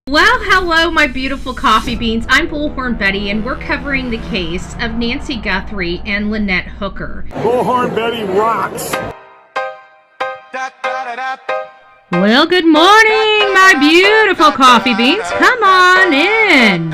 Well, hello, my beautiful coffee beans. I'm Bullhorn Betty, and we're covering the case of Nancy Guthrie and Lynette Hooker. Bullhorn Betty rocks. Well, good morning, my beautiful coffee beans. Come on in.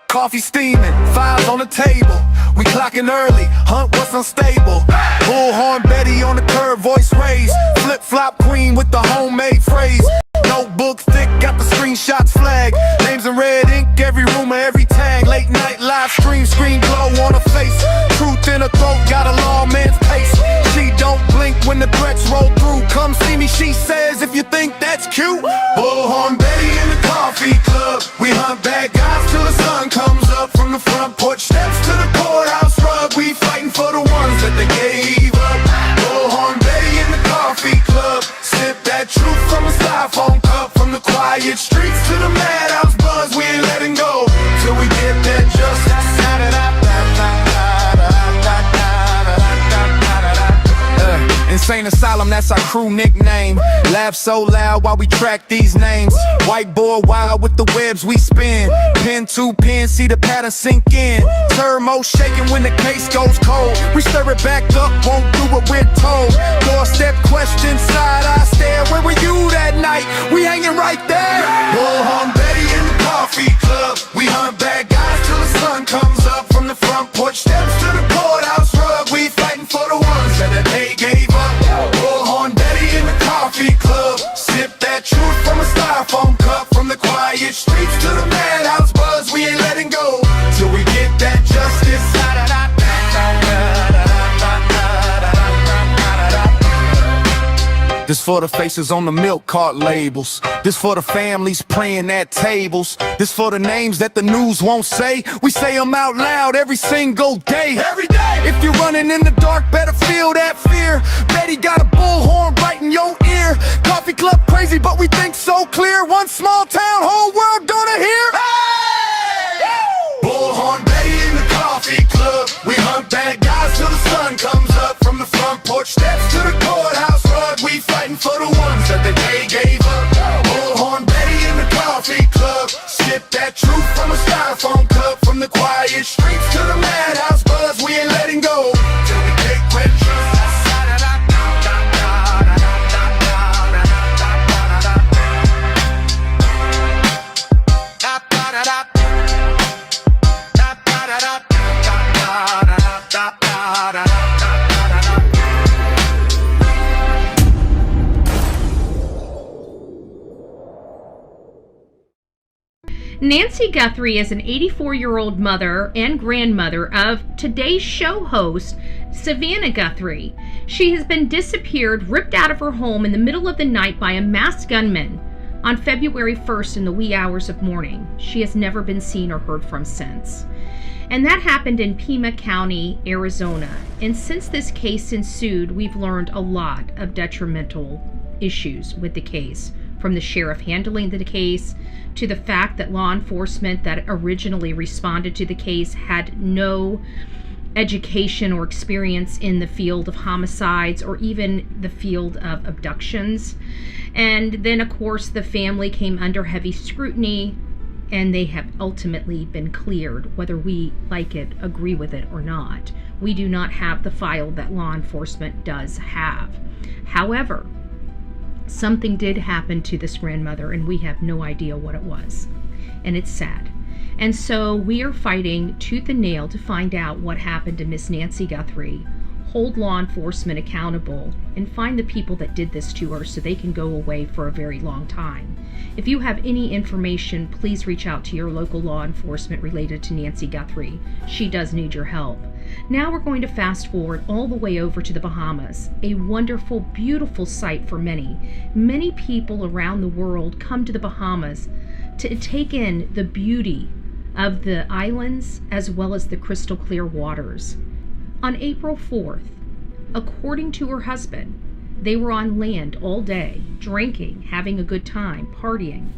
Coffee steaming, files on the table. We clocking early, hunt what's unstable. Bullhorn Betty on the curb, voice raised. Flip-flop queen with the homemade phrase. Notebook thick, got the screenshots flagged. Names in red ink, every rumor, every tag. Late night live stream, screen glow on her face. Truth in her throat, got a lawman's pace. She don't blink when the threats roll through. Come see me, she says, if you think that's cute. Bullhorn Betty in the coffee club. We hunt bad guys till the sun comes up. From the front porch steps to the courthouse rug. We fighting for the ones that they gave up. Bullhorn Betty in the coffee club. Sip that truth from a styrofoam cup. From the quiet streets to the madhouse buzz. We ain't letting go till we get that justice. Insane Asylum, that's our crew nickname. Laugh so loud while we track these names. White boy wild with the webs we spin. Pen to pen, see the pattern sink in. Turmo shaking when the case goes cold. We stir it back up, won't do what we're told. Doorstep question, side eye stare. Where were you that night? We hanging right there. Bullhorn Betty in the coffee club. We hunt bad guys till the sun comes up. From the front porch steps to the courthouse rug. We fighting for the ones that they gave up. Bullhorn Betty in the coffee club. Sip that truth from a styrofoam cup. From the quiet streets to the madhouse buzz. We ain't letting go till we get that justice. This for the faces on the milk cart labels. This for the families praying at tables. This for the names that the news won't say. We say them out loud every single day. Every day. If you're running in the dark, better feel that fear. Betty got a bullhorn right in your ear. Coffee club crazy, but we think so clear. One small town, whole world gonna hear. Hey! Bullhorn Betty in the coffee club. We hunt bad guys till the sun comes up. From the front porch steps to the courthouse rug. We fighting for the ones that the day gave up. Bullhorn Betty in the coffee club. Sip that truth from a styrofoam cup. From the quiet streets to the madhouse buzz. We ain't letting go till we take red trust. Nancy Guthrie is an 84-year-old mother and grandmother of today's show host, Savannah Guthrie. She has been disappeared, ripped out of her home in the middle of the night by a masked gunman on February 1st in the wee hours of morning. She has never been seen or heard from since. And that happened in Pima County, Arizona. And since this case ensued, we've learned a lot of detrimental issues with the case, from the sheriff handling the case to the fact that law enforcement that originally responded to the case had no education or experience in the field of homicides or even the field of abductions. And then, of course, the family came under heavy scrutiny, and they have ultimately been cleared, whether we like it, agree with it or not. We do not have the file that law enforcement does have. However, something did happen to this grandmother, and we have no idea what it was. And it's sad. And so we are fighting tooth and nail to find out what happened to Miss Nancy Guthrie, hold law enforcement accountable, and find the people that did this to her so they can go away for a very long time. If you have any information, please reach out to your local law enforcement related to Nancy Guthrie. She does need your help. Now we're going to fast forward all the way over to the Bahamas, a wonderful, beautiful sight for many. Many people around the world come to the Bahamas to take in the beauty of the islands as well as the crystal clear waters. On April 4th, according to her husband, they were on land all day, drinking, having a good time, partying.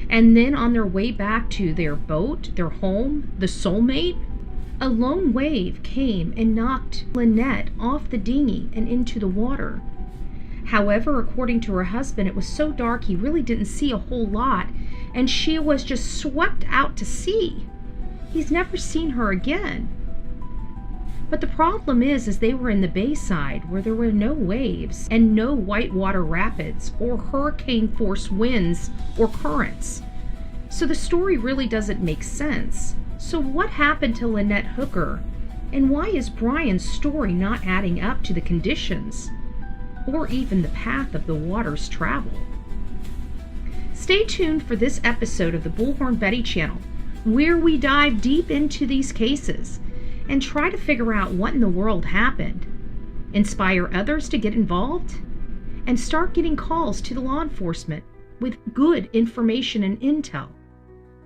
And then on their way back to their boat, their home, the soulmate, a lone wave came and knocked Lynette off the dinghy and into the water. However, according to her husband, it was so dark he really didn't see a whole lot, and she was just swept out to sea. He's never seen her again. But the problem is they were in the bayside where there were no waves and no whitewater rapids or hurricane-force winds or currents. So the story really doesn't make sense. So what happened to Lynette Hooker? And why is Brian's story not adding up to the conditions or even the path of the water's travel? Stay tuned for this episode of the Bullhorn Betty channel, where we dive deep into these cases and try to figure out what in the world happened, inspire others to get involved, and start getting calls to the law enforcement with good information and intel.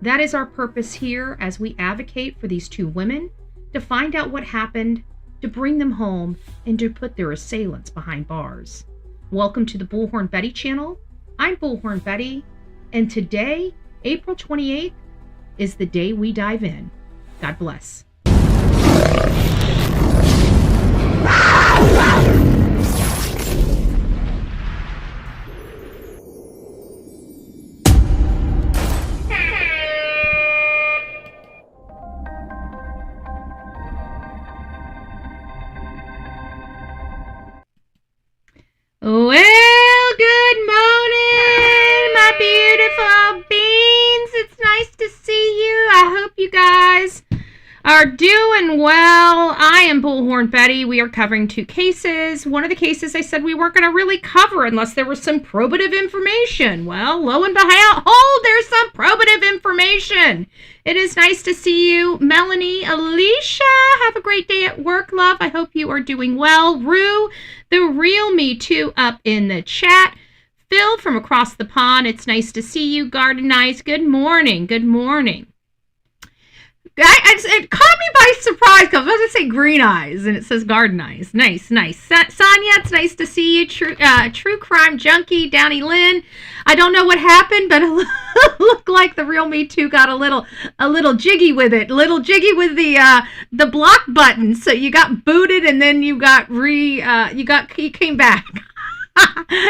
That is our purpose here as we advocate for these two women to find out what happened, to bring them home, and to put their assailants behind bars. Welcome to the Bullhorn Betty channel. I'm Bullhorn Betty, and today, April 28th, is the day we dive in. God bless. Well, good morning, my beautiful beans. It's nice to see you. I hope you guys are doing well. I am Bullhorn Betty. We are covering two cases. One of the cases I said we weren't going to really cover unless there was some probative information. Well, lo and behold, there's some probative information. It is nice to see you. Melanie, Alicia, have a great day at work, love. I hope you are doing well. Rue, the real me too, up in the chat. Phil from across the pond, it's nice to see you. Garden Eyes, good morning. Good morning. It caught me by surprise because I was going to say green eyes and it says garden eyes. Nice, nice. Sonia, it's nice to see you. True crime junkie, Downey Lynn. I don't know what happened, but it looked like the real me too got a little jiggy with it. A little jiggy with the block button. So you got booted and then you came back.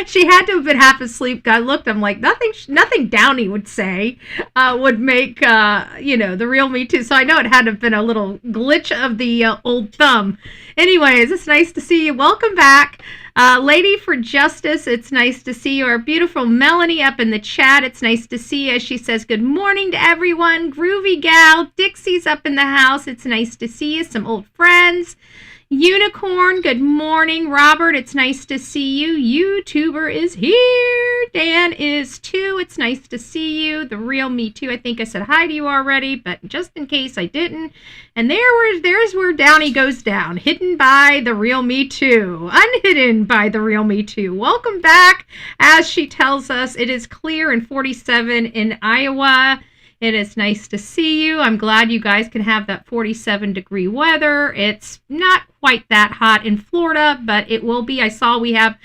She had to have been half asleep. I looked, I'm like, nothing Downey would say would make, the real me too. So I know it had to have been a little glitch of the old thumb. Anyways, it's nice to see you. Welcome back. Lady for Justice, it's nice to see you. Our beautiful Melanie up in the chat. It's nice to see you. She says, good morning to everyone. Groovy Gal. Dixie's up in the house. It's nice to see you. Some old friends. Unicorn, good morning. Robert, it's nice to see you. YouTuber is here. Dan is too. It's nice to see you. The real me too. I think I said hi to you already, but just in case I didn't. And there's where Downey goes down. Hidden by the real me too. Unhidden by the real me too. Welcome back. As she tells us, it is clear in 47 in Iowa. It is nice to see you. I'm glad you guys can have that 47-degree weather. It's not quite that hot in Florida, but it will be. I saw we have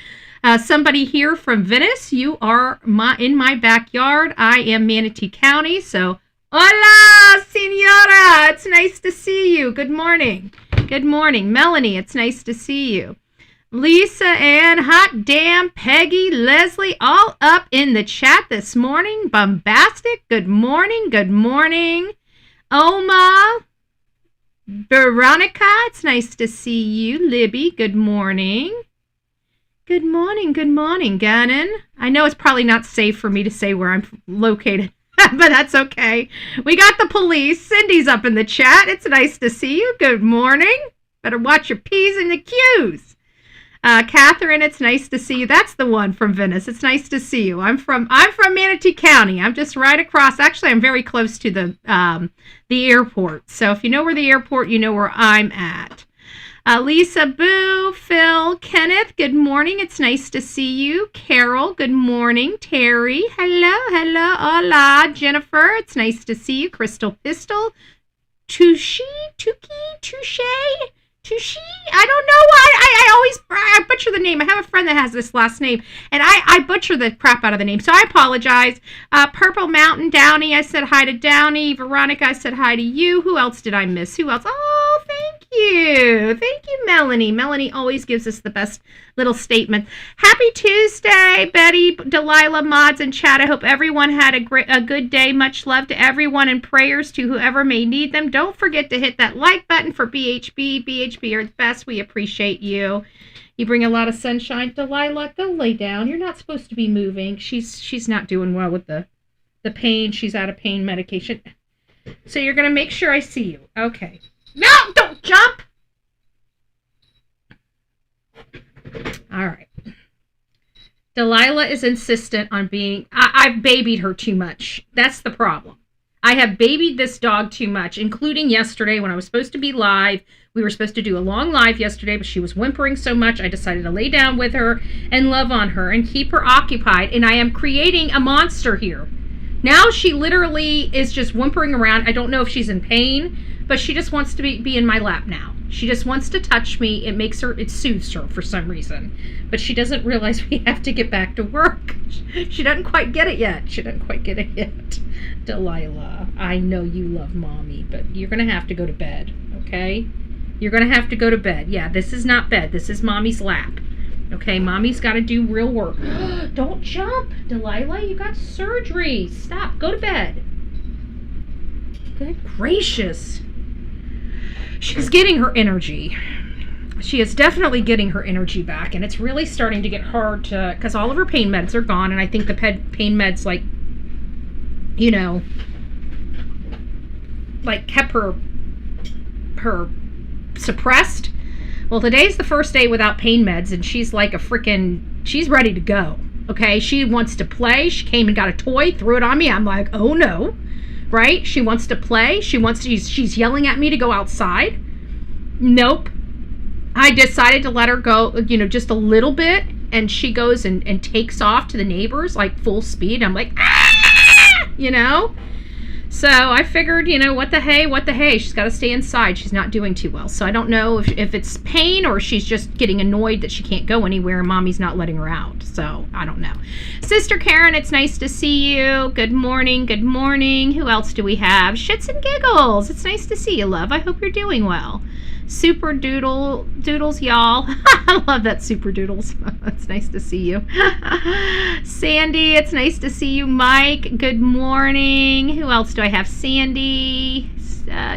somebody here from Venice. You are in my backyard. I am Manatee County, so hola, señora. It's nice to see you. Good morning. Good morning. Melanie, it's nice to see you. Lisa Ann, hot damn, Peggy, Leslie, all up in the chat this morning. Bombastic, good morning, good morning. Oma, Veronica, it's nice to see you. Libby, good morning. Good morning, Gannon. I know it's probably not safe for me to say where I'm located, but that's okay. We got the police. Cindy's up in the chat. It's nice to see you. Good morning. Better watch your P's and the Q's. Catherine, it's nice to see you. That's the one from Venice. It's nice to see you. I'm from Manatee County. I'm just right across. Actually, I'm very close to the airport. So if you know where the airport, you know where I'm at. Lisa, Boo, Phil, Kenneth, good morning. It's nice to see you. Carol, good morning. Terry, hello, hola. Jennifer, it's nice to see you. Crystal Pistol, Touche, I don't know why. I butcher the name. I have a friend that has this last name, and I butcher the crap out of the name, so I apologize. Purple Mountain, Downey, I said hi to Downey. Veronica, I said hi to you. Who else did I miss? Who else? Oh, thank you. Thank you, Melanie. Melanie always gives us the best little statement. Happy Tuesday, Betty, Delilah, Mods, and chat. I hope everyone had a good day. Much love to everyone and prayers to whoever may need them. Don't forget to hit that like button for BHB. BHB are the best. We appreciate you. You bring a lot of sunshine. Delilah, go lay down. You're not supposed to be moving. She's not doing well with the pain. She's out of pain medication. So you're going to make sure I see you. Okay. No, don't jump. All right. Delilah is insistent on being... I've babied her too much. That's the problem. I have babied this dog too much, including yesterday when I was supposed to be live. We were supposed to do a long live yesterday, but she was whimpering so much, I decided to lay down with her and love on her and keep her occupied, and I am creating a monster here. Now she literally is just whimpering around. I don't know if she's in pain, but she just wants to be in my lap now. She just wants to touch me. It soothes her for some reason. But she doesn't realize we have to get back to work. She doesn't quite get it yet. Delilah, I know you love mommy, but you're going to have to go to bed, okay? You're going to have to go to bed. Yeah, this is not bed. This is mommy's lap. Okay, mommy's got to do real work. Don't jump, Delilah. You got surgery. Stop. Go to bed. Good gracious. She's getting her energy. She is definitely getting her energy back, and it's really starting to get hard to, because all of her pain meds are gone, and I think the pain meds, like, you know, like kept her suppressed. Well, today's the first day without pain meds, and she's like she's ready to go. Okay, she wants to play. She came and got a toy, threw it on me. I'm like, oh no. Right? She wants to play. She's yelling at me to go outside. Nope. I decided to let her go, you know, just a little bit, and she goes and takes off to the neighbors, like full speed. I'm like, ah! You know? So I figured, you know, what the hey, she's got to stay inside. She's not doing too well. So I don't know if it's pain or she's just getting annoyed that she can't go anywhere and mommy's not letting her out. So I don't know. Sister Karen, it's nice to see you. Good morning. Good morning. Who else do we have? Shits and Giggles. It's nice to see you, love. I hope you're doing well. Super Doodles, y'all. I love that Super Doodles. It's nice to see you. Sandy, it's nice to see you. Mike, good morning. Who else do I have? Sandy,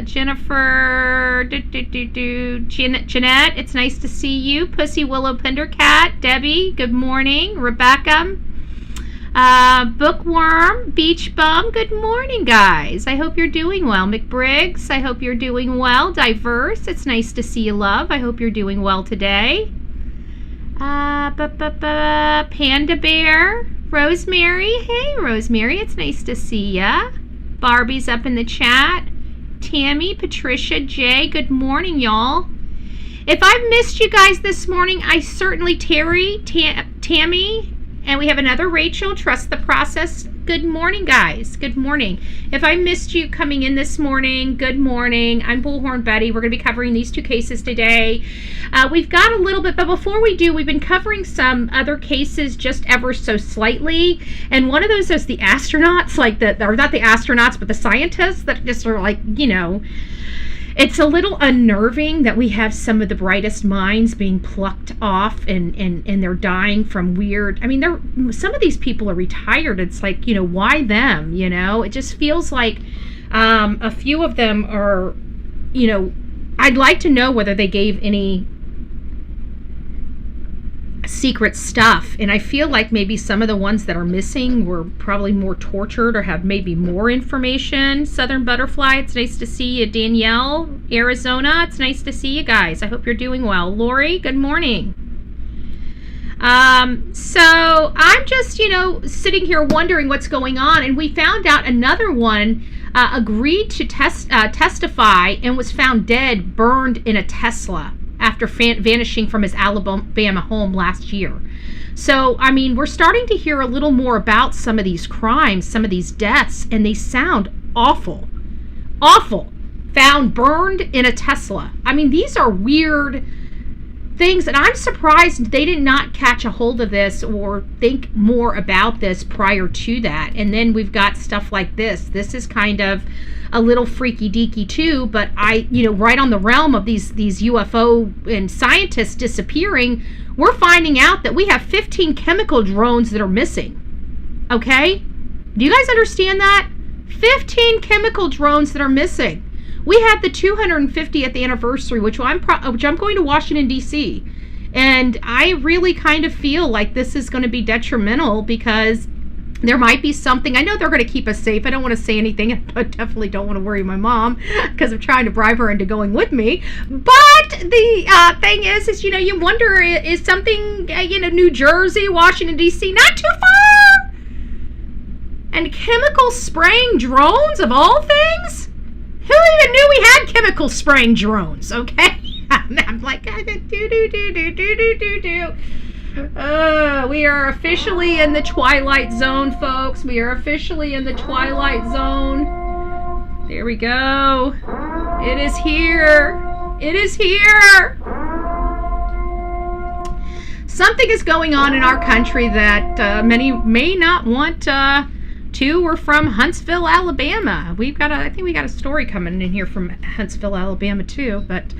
Jennifer, Jeanette, it's nice to see you. Pussy Willow Pendercat, Debbie, good morning. Rebecca, Bookworm, Beach Bum, good morning, guys. I hope you're doing well. McBriggs, I hope you're doing well. Diverse, it's nice to see you, love. I hope you're doing well today. Panda Bear, Rosemary, hey, Rosemary, it's nice to see ya. Barbie's up in the chat. Tammy, Patricia, Jay, good morning, y'all. If I've missed you guys this morning, I certainly, Tammy, and we have another Rachel, Trust the Process. Good morning, guys. Good morning. If I missed you coming in this morning, good morning. I'm Bullhorn Betty. We're going to be covering these two cases today. We've got a little bit, but before we do, we've been covering some other cases just ever so slightly. And one of those is the astronauts, or not the astronauts, but the scientists that just are like, you know, it's a little unnerving that we have some of the brightest minds being plucked off and they're dying from weird, I mean, some of these people are retired. It's like, you know, why them, you know? It just feels like a few of them are, you know, I'd like to know whether they gave any secret stuff, and I feel like maybe some of the ones that are missing were probably more tortured or have maybe more information. Southern Butterfly, it's nice to see you. Danielle, Arizona, it's nice to see you guys. I hope you're doing well. Lori, good morning. So I'm just, you know, sitting here wondering what's going on, and we found out another one agreed to testify and was found dead, burned in a Tesla after vanishing from his Alabama home last year. So, I mean, we're starting to hear a little more about some of these crimes, some of these deaths, and they sound awful. Awful. Found burned in a Tesla. I mean, these are weird things, and I'm surprised they did not catch a hold of this or think more about this prior to that. And then we've got stuff like this. This is kind of a little freaky deaky too, but right on the realm of these UFO and scientists disappearing, we're finding out that we have 15 chemical drones that are missing. Okay? Do you guys understand that? 15 chemical drones that are missing. We had the 250th anniversary, which I'm going to Washington, D.C. And I really kind of feel like this is going to be detrimental because there might be something. I know they're going to keep us safe. I don't want to say anything. I definitely don't want to worry my mom because I'm trying to bribe her into going with me. But the thing is, you wonder, is something, New Jersey, Washington, D.C., not too far? And chemical spraying drones of all things? Who even knew we had chemical spraying drones, okay? I'm like, we are officially in the Twilight Zone, folks. We are officially in the Twilight Zone. There we go. It is here. It is here. Something is going on in our country that many may not want to. We're from Huntsville, Alabama. I think we got a story coming in here from Huntsville, Alabama too. But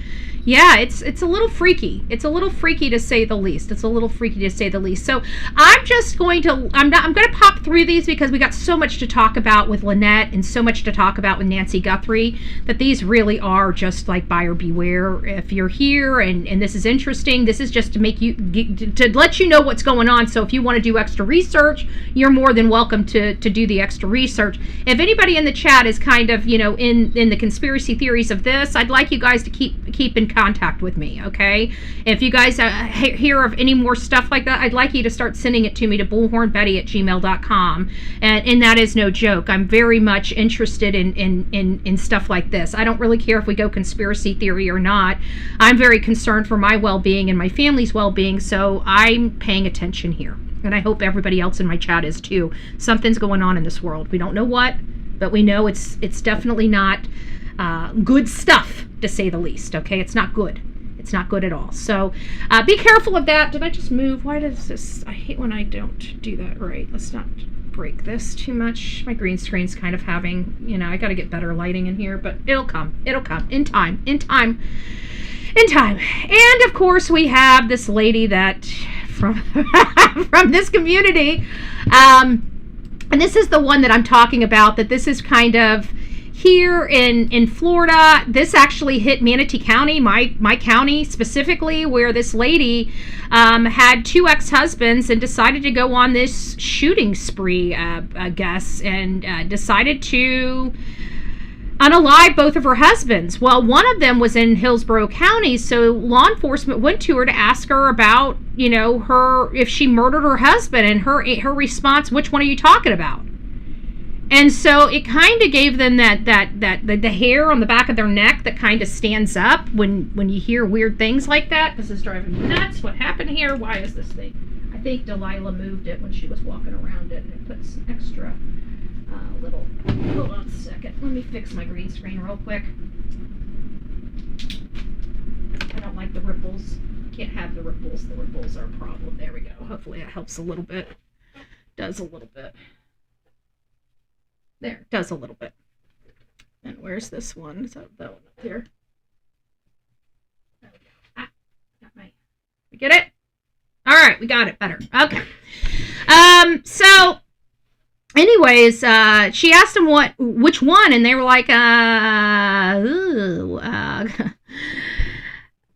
yeah, it's a little freaky. It's a little freaky to say the least. So I'm just going to I'm going to pop through these because we got so much to talk about with Lynette and so much to talk about with Nancy Guthrie that these really are just like buyer beware. If you're here and this is interesting, this is just to make you to let you know what's going on. So if you want to do extra research, you're more than welcome to do the extra research. If anybody in the chat is kind of in the conspiracy theories of this, I'd like you guys to keep in contact with me, okay? If you guys hear of any more stuff like that, I'd like you to start sending it to me to bullhornbetty@gmail.com, and that is no joke. I'm very much interested in stuff like this. I don't really care if we go conspiracy theory or not. I'm very concerned for my well-being and my family's well-being, so I'm paying attention here. And I hope everybody else in my chat is too. Something's going on in this world. We don't know what, but we know it's definitely not good stuff, to say the least. Okay, it's not good. It's not good at all. So be careful of that. Did I just move? Why does this? I hate when I don't do that right. Let's not break this too much. My green screen's kind of having, I got to get better lighting in here, but it'll come. It'll come in time. In time. And of course, we have this lady that from from this community, and this is the one that I'm talking about. That this is kind of here in Florida. This actually hit Manatee County, my county specifically, where this lady had two ex-husbands and decided to go on this shooting spree, I guess, and decided to unalive both of her husbands. Well, one of them was in Hillsborough County, so law enforcement went to her to ask her about, her, if she murdered her husband, and her response, which one are you talking about? And so it kind of gave them the hair on the back of their neck that kind of stands up when you hear weird things like that. This is driving me nuts. What happened here? Why is this thing? I think Delilah moved it when she was walking around it, and it put some extra little. Hold on a second. Let me fix my green screen real quick. I don't like the ripples. Can't have the ripples. The ripples are a problem. There we go. Hopefully that helps a little bit. Does a little bit. There, does a little bit. And where's this one? Is that one up here? There we go. Got my. We get it? All right, we got it better. Okay. So, anyways, she asked them which one, and they were like,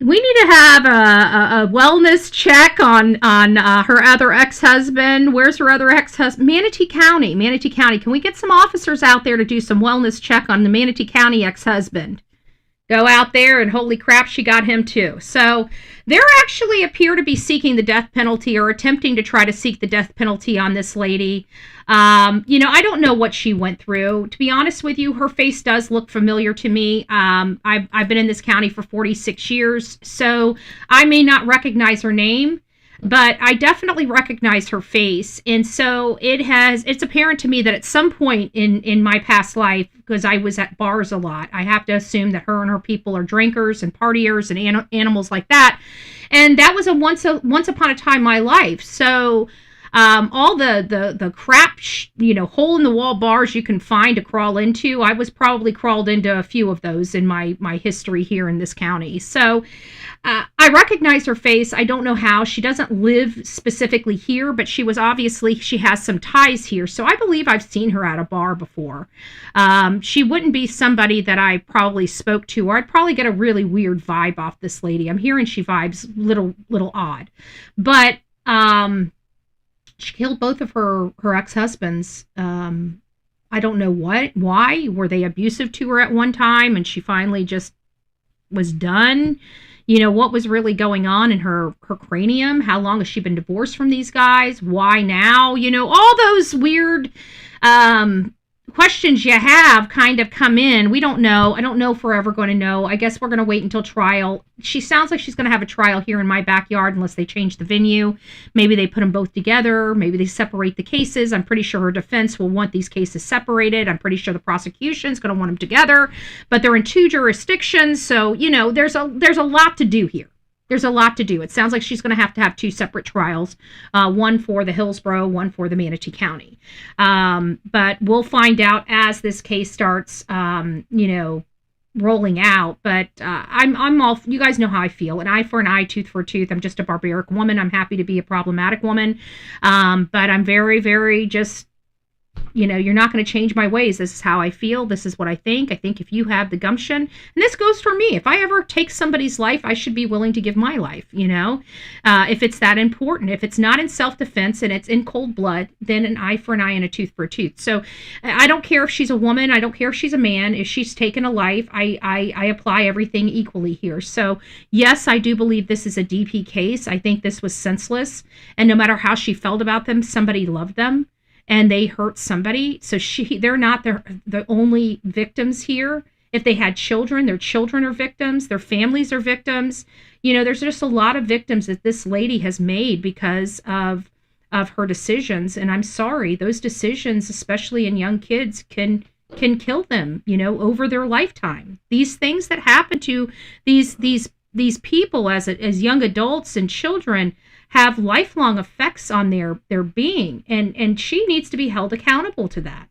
we need to have a wellness check on her other ex-husband. Where's her other ex-husband? Manatee County. Can we get some officers out there to do some wellness check on the Manatee County ex-husband? Go out there, and holy crap, she got him too. So they actually appear to be seeking the death penalty, or attempting to try to seek the death penalty on this lady. I don't know what she went through. To be honest with you, her face does look familiar to me. I've been in this county for 46 years, so I may not recognize her name. but I definitely recognize her face. And so it's apparent to me that at some point in my past life, because I was at bars a lot, I have to assume that her and her people are drinkers and partiers and animals like that. And that was a once upon a time in my life. So all the crap, hole in the wall bars you can find to crawl into, I was probably crawled into a few of those in my history here in this county. So I recognize her face. I don't know how. She doesn't live specifically here, but she has some ties here. So I believe I've seen her at a bar before. She wouldn't be somebody that I probably spoke to, or I'd probably get a really weird vibe off this lady. I'm hearing she vibes little odd, but she killed both of her ex-husbands. I don't know why. Were they abusive to her at one time and she finally just was done? What was really going on in her cranium? How long has she been divorced from these guys? Why now? All those weird questions you have kind of come in. We don't know. I don't know if we're ever going to know. I guess we're going to wait until trial. She sounds like she's going to have a trial here in my backyard unless they change the venue. Maybe they put them both together. Maybe they separate the cases. I'm pretty sure her defense will want these cases separated. I'm pretty sure the prosecution's going to want them together, but they're in two jurisdictions. So, there's a lot to do here. There's a lot to do. It sounds like she's going to have two separate trials, one for the Hillsborough, one for the Manatee County. But we'll find out as this case starts, rolling out. But I'm all, you guys know how I feel. An eye for an eye, tooth for a tooth. I'm just a barbaric woman. I'm happy to be a problematic woman. But I'm very, very just, you're not going to change my ways. This is how I feel. This is what I think. I think if you have the gumption, and this goes for me, if I ever take somebody's life, I should be willing to give my life, if it's that important. If it's not in self-defense and it's in cold blood, then an eye for an eye and a tooth for a tooth. So I don't care if she's a woman. I don't care if she's a man. If she's taken a life, I apply everything equally here. So yes, I do believe this is a DP case. I think this was senseless. And no matter how she felt about them, somebody loved them. And they hurt somebody. So they're not the only victims here. If they had children, their children are victims. Their families are victims. There's just a lot of victims that this lady has made because of her decisions. And I'm sorry, those decisions, especially in young kids, can kill them, over their lifetime. These things that happen to these people as young adults and children have lifelong effects on their being, and she needs to be held accountable to that.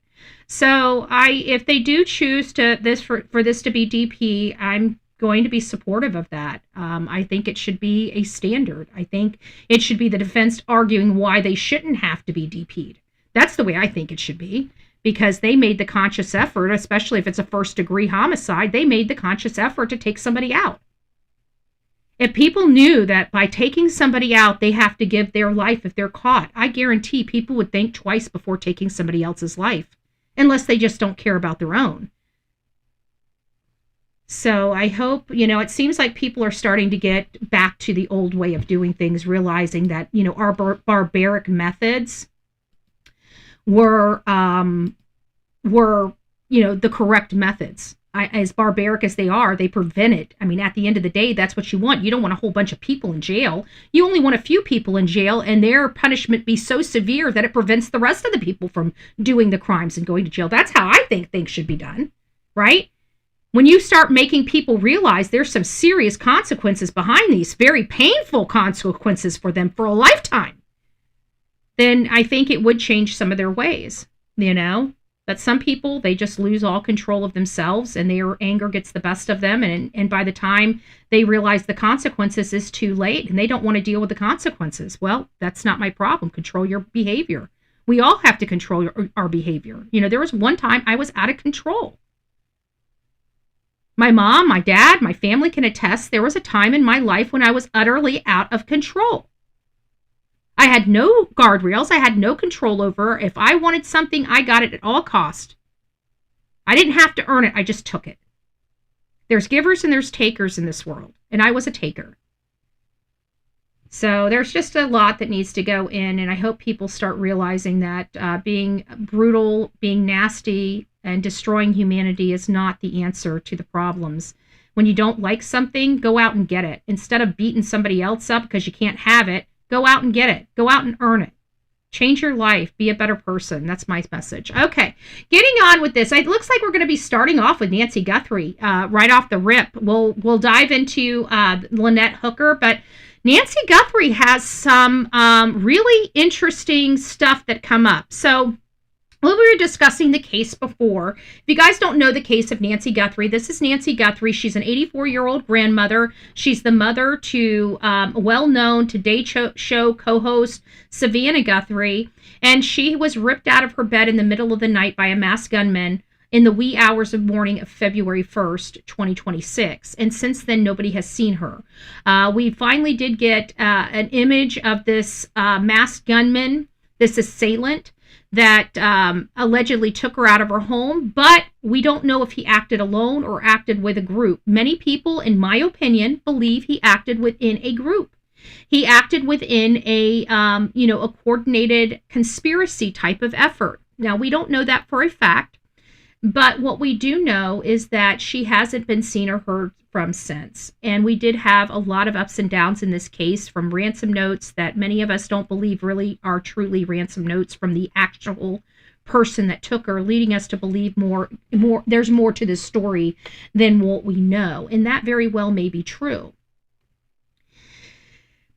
So if they do choose for this to be DP, I'm going to be supportive of that. I think it should be a standard. I think it should be the defense arguing why they shouldn't have to be DP'd. That's the way I think it should be, because they made the conscious effort, especially if it's a first-degree homicide, they made the conscious effort to take somebody out. If people knew that by taking somebody out, they have to give their life if they're caught, I guarantee people would think twice before taking somebody else's life, unless they just don't care about their own. So I hope, it seems like people are starting to get back to the old way of doing things, realizing that, our barbaric methods were the correct methods. As barbaric as they are, they prevent it. I mean, at the end of the day, that's what you want. You don't want a whole bunch of people in jail. You only want a few people in jail, and their punishment be so severe that it prevents the rest of the people from doing the crimes and going to jail. That's how I think things should be done, right? When you start making people realize there's some serious consequences behind these, very painful consequences for them for a lifetime, then I think it would change some of their ways, But some people, they just lose all control of themselves and their anger gets the best of them. And by the time they realize the consequences, is too late and they don't want to deal with the consequences. Well, that's not my problem. Control your behavior. We all have to control our behavior. There was one time I was out of control. My mom, my dad, my family can attest there was a time in my life when I was utterly out of control. I had no guardrails. I had no control over. If I wanted something, I got it at all cost. I didn't have to earn it. I just took it. There's givers and there's takers in this world, and I was a taker. So there's just a lot that needs to go in, and I hope people start realizing that being brutal, being nasty, and destroying humanity is not the answer to the problems. When you don't like something, go out and get it. Instead of beating somebody else up because you can't have it, Go out and get it. Go out and earn it. Change your life. Be a better person. That's my message. Okay, getting on with this. It looks like we're going to be starting off with Nancy Guthrie right off the rip. We'll dive into Lynette Hooker, but Nancy Guthrie has some really interesting stuff that come up. So we were discussing the case before. If you guys don't know the case of Nancy Guthrie, this is Nancy Guthrie. She's an 84-year-old grandmother. She's the mother to well-known Today Show co-host Savannah Guthrie, and she was ripped out of her bed in the middle of the night by a masked gunman in the wee hours of morning of February 1st, 2026. And since then, nobody has seen her. We finally did get an image of this masked gunman, this assailant, that allegedly took her out of her home, but we don't know if he acted alone or acted with a group. Many people, in my opinion, believe he acted within a group. He acted within a coordinated conspiracy type of effort. Now, we don't know that for a fact, but what we do know is that she hasn't been seen or heard from since. And we did have a lot of ups and downs in this case, from ransom notes that many of us don't believe really are truly ransom notes from the actual person that took her, leading us to believe more there's more to this story than what we know. And that very well may be true.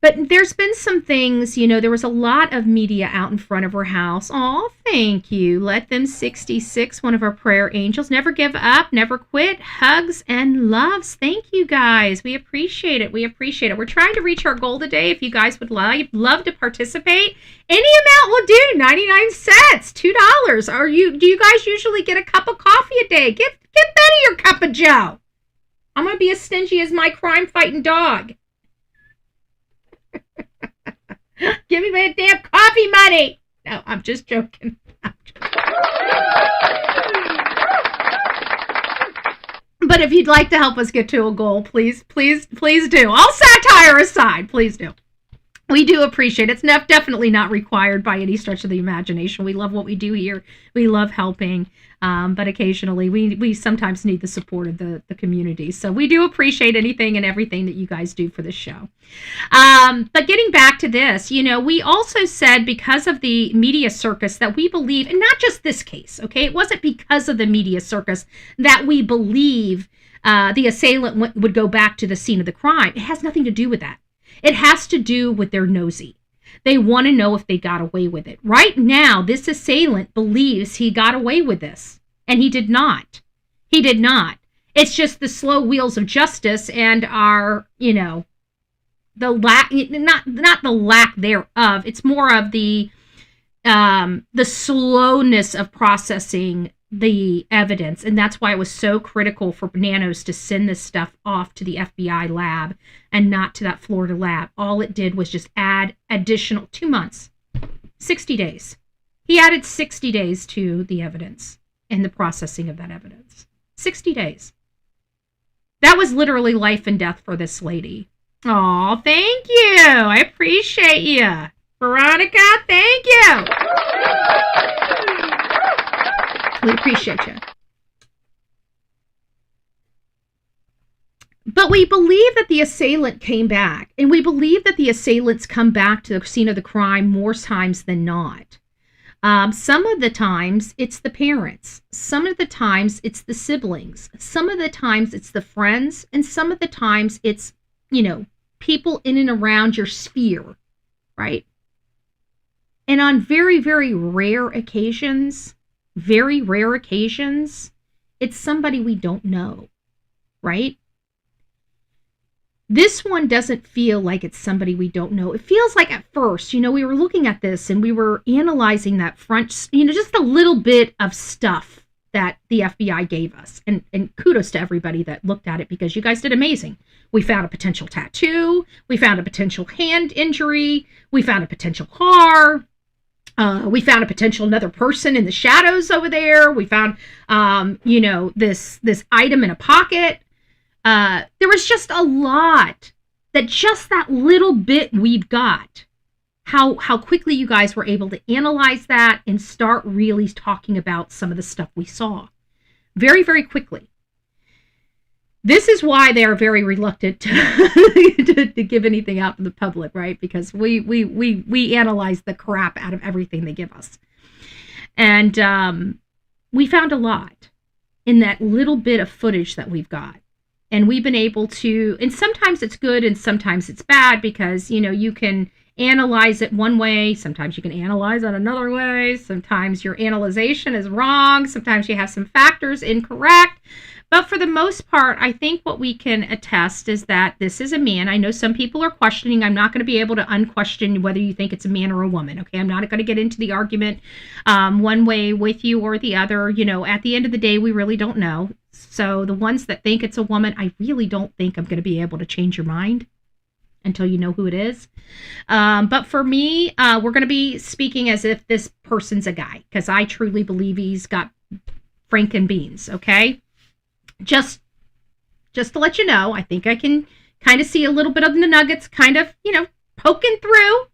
But there's been some things, there was a lot of media out in front of her house. Oh, thank you. Let them 66, one of our prayer angels. Never give up, never quit. Hugs and loves. Thank you, guys. We appreciate it. We appreciate it. We're trying to reach our goal today. If you guys would love to participate, any amount will do. 99 cents, $2. Do you guys usually get a cup of coffee a day? Give Betty your cup of joe. I'm going to be as stingy as my crime-fighting dog. Give me my damn coffee money. No, I'm just joking. But if you'd like to help us get to a goal, please do. All satire aside, please do. We do appreciate it. It's definitely not required by any stretch of the imagination. We love what we do here. We love helping. But occasionally we sometimes need the support of the community. So we do appreciate anything and everything that you guys do for this show. But getting back to this, we also said because of the media circus that we believe, and not just this case, okay? It wasn't because of the media circus that we believe the assailant would go back to the scene of the crime. It has nothing to do with that. It has to do with their nosy. They want to know if they got away with it. Right now, this assailant believes he got away with this, and he did not. He did not. It's just the slow wheels of justice and our, the lack, not the lack thereof. It's more of the slowness of processing the evidence, and that's why it was so critical for Nanos to send this stuff off to the FBI lab and not to that Florida lab. All it did was just add additional 2 months, 60 days. He added 60 days to the evidence and the processing of that evidence. 60 days. That was literally life and death for this lady. Oh, thank you. I appreciate you. Veronica, thank you. We appreciate you. But we believe that the assailant came back, and we believe that the assailants come back to the scene of the crime more times than not. Some of the times it's the parents. Some of the times it's the siblings. Some of the times it's the friends, and some of the times it's, people in and around your sphere, right? And on very, very rare occasions, it's somebody we don't know, right? This one doesn't feel like it's somebody we don't know. It feels like at first, we were looking at this and we were analyzing that front, just a little bit of stuff that the FBI gave us. And kudos to everybody that looked at it, because you guys did amazing. We found a potential tattoo. We found a potential hand injury. We found a potential car. We found a potential another person in the shadows over there. We found, this item in a pocket. There was just a lot that little bit we've got. How quickly you guys were able to analyze that and start really talking about some of the stuff we saw. Very, very quickly. This is why they are very reluctant to give anything out to the public, right? Because we analyze the crap out of everything they give us. And we found a lot in that little bit of footage that we've got. And we've been able to, and sometimes it's good and sometimes it's bad because, you can analyze it one way. Sometimes you can analyze it another way. Sometimes your analyzation is wrong. Sometimes you have some factors incorrect. But for the most part, I think what we can attest is that this is a man. I know some people are questioning. I'm not going to be able to unquestion whether you think it's a man or a woman. Okay, I'm not going to get into the argument one way with you or the other. At the end of the day, we really don't know. So the ones that think it's a woman, I really don't think I'm going to be able to change your mind until you know who it is. But for me, we're going to be speaking as if this person's a guy, because I truly believe he's got franken beans, okay? Just to let you know, I think I can kind of see a little bit of the nuggets kind of, poking through,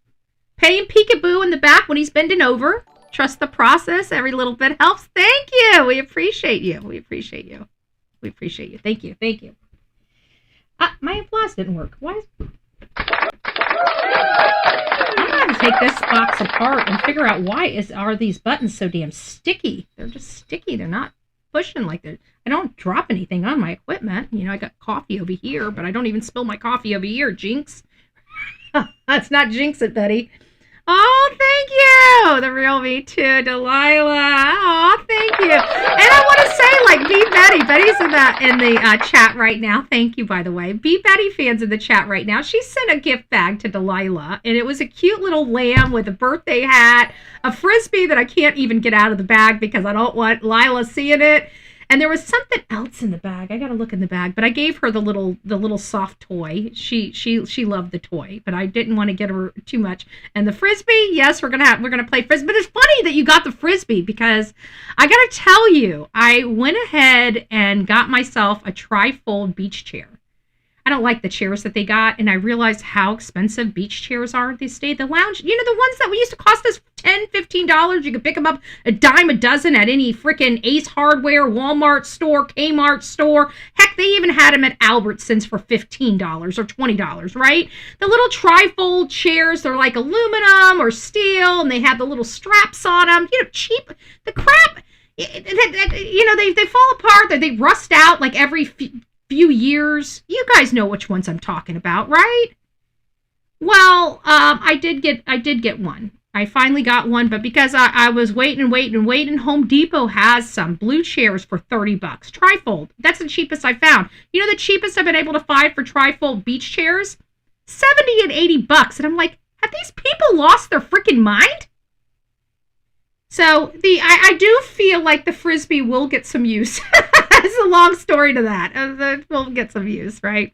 paying peekaboo in the back when he's bending over. Trust the process. Every little bit helps. Thank you. We appreciate you. We appreciate you. We appreciate you. Thank you. Thank you. My applause didn't work. Why? I'm going to take this box apart and figure out why are these buttons so damn sticky. They're just sticky. They're not pushing like they're. I don't drop anything on my equipment. I got coffee over here, but I don't even spill my coffee over here. Jinx. That's not jinx it, Betty. Oh, thank you. The real me too, Delilah. Oh, thank you. And I want to say, be Betty. Betty's in the chat right now. Thank you, by the way. Be Betty fans in the chat right now. She sent a gift bag to Delilah, and it was a cute little lamb with a birthday hat, a Frisbee that I can't even get out of the bag because I don't want Lila seeing it. And there was something else in the bag. I got to look in the bag, but I gave her the little soft toy. She loved the toy, but I didn't want to get her too much. And the Frisbee, yes, we're gonna play Frisbee. But it's funny that you got the Frisbee because I got to tell you, I went ahead and got myself a trifold beach chair. I don't like the chairs that they got, and I realized how expensive beach chairs are these days. The lounge, the ones that used to cost us $10, $15, you could pick them up a dime a dozen at any freaking Ace Hardware, Walmart store, Kmart store. Heck, they even had them at Albertsons for $15 or $20, right? The little trifold chairs, they're like aluminum or steel, and they have the little straps on them. Cheap. The crap, they fall apart. They rust out like every few years. You guys know which ones I'm talking about, right? Well, I did get one. I finally got one, but because I was waiting, Home Depot has some blue chairs for $30. Trifold. That's the cheapest I found. The cheapest I've been able to find for trifold beach chairs? $70 and $80. And I'm like, have these people lost their freaking mind? So I do feel like the Frisbee will get some use. It's a long story to that. We'll get some use, right?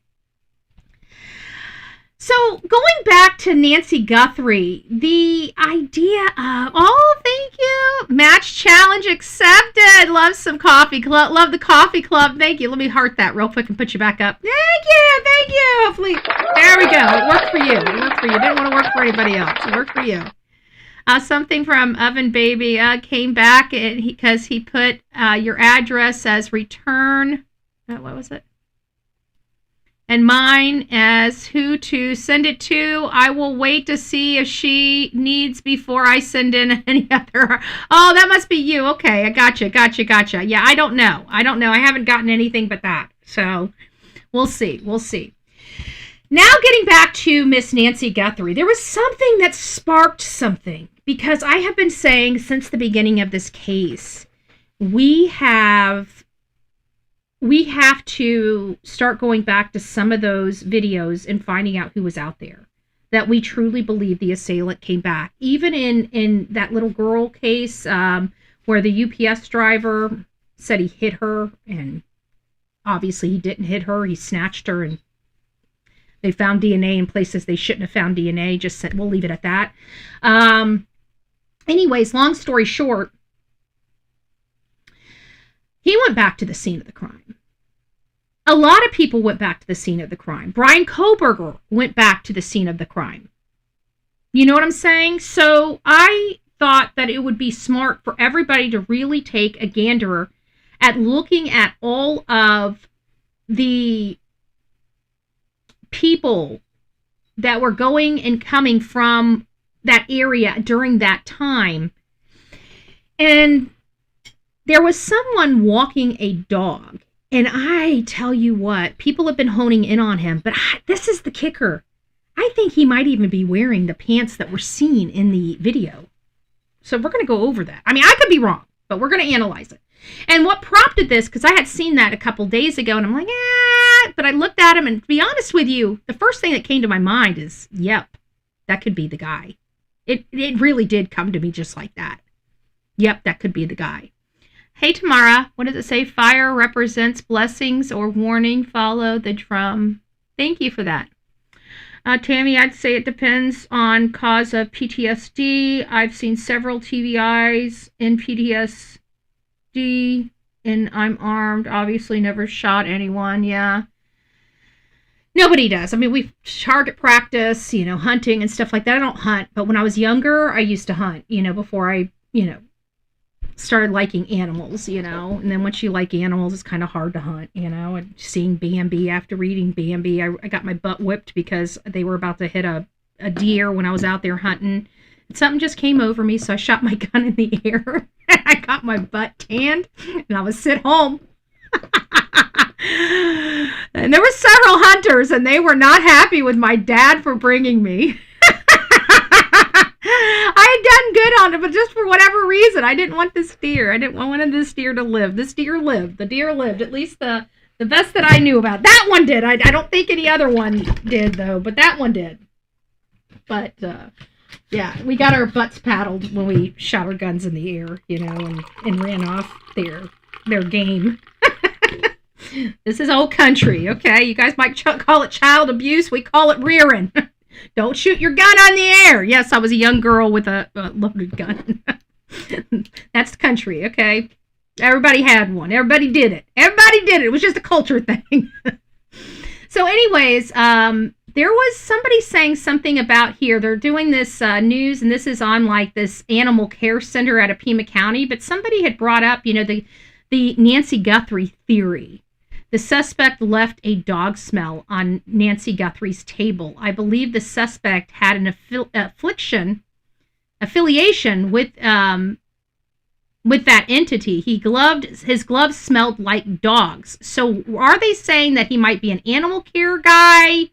So going back to Nancy Guthrie, the idea of, thank you, match challenge accepted. Love some coffee club. Love the coffee club. Thank you. Let me heart that real quick and put you back up. Thank you. Hopefully, there we go. It worked for you. Didn't want to work for anybody else. It worked for you. Something from Oven Baby came back because he put your address as return. What was it? And mine as who to send it to. I will wait to see if she needs before I send in any other. Oh, that must be you. Okay, I gotcha. Yeah, I don't know. I haven't gotten anything but that. So we'll see. Now getting back to Miss Nancy Guthrie, there was something that sparked something. Because I have been saying since the beginning of this case, we have to start going back to some of those videos and finding out who was out there. That we truly believe the assailant came back. Even in that little girl case where the UPS driver said he hit her, and obviously he didn't hit her. He snatched her, and they found DNA in places they shouldn't have found DNA. Just said, we'll leave it at that. Anyways, long story short, he went back to the scene of the crime. A lot of people went back to the scene of the crime. Brian Koberger went back to the scene of the crime. You know what I'm saying? So I thought that it would be smart for everybody to really take a gander at looking at all of the people that were going and coming from that area during that time. And there was someone walking a dog. And I tell you what, people have been honing in on him, but this is the kicker. I think he might even be wearing the pants that were seen in the video. So we're going to go over that. I mean, I could be wrong, but we're going to analyze it. And what prompted this, because I had seen that a couple days ago, and I'm like, but I looked at him, and to be honest with you, the first thing that came to my mind is, yep, that could be the guy. It really did come to me just like that. Yep, that could be the guy. Hey, Tamara, what does it say? Fire represents blessings or warning. Follow the drum. Thank you for that. Tammy, I'd say it depends on cause of PTSD. I've seen several TBIs in PTSD, and I'm armed. Obviously never shot anyone. Yeah. Nobody does. I mean, we target practice, hunting and stuff like that. I don't hunt, but when I was younger, I used to hunt, before I, started liking animals, and then once you like animals, it's kind of hard to hunt, and seeing Bambi, after reading Bambi, I got my butt whipped because they were about to hit a deer when I was out there hunting. And something just came over me, so I shot my gun in the air, and I got my butt tanned, and I was sent home. And there were several hunters, and they were not happy with my dad for bringing me. I had done good on it, but just for whatever reason, I didn't want this deer. I wanted this deer to live. This deer lived. The deer lived, at least the best that I knew about. That one did. I don't think any other one did, though, but that one did. But, yeah, we got our butts paddled when we shot our guns in the air, and ran off their game. This is old country, okay? You guys might call it child abuse. We call it rearing. Don't shoot your gun on the air. Yes, I was a young girl with a loaded gun. That's the country, okay? Everybody had one. Everybody did it. It was just a culture thing. So anyways, there was somebody saying something about here. They're doing this news, and this is on like this animal care center out of Pima County. But somebody had brought up, the Nancy Guthrie theory. The suspect left a dog smell on Nancy Guthrie's table. I believe the suspect had an affiliation with that entity. His gloves smelled like dogs. So are they saying that he might be an animal care guy?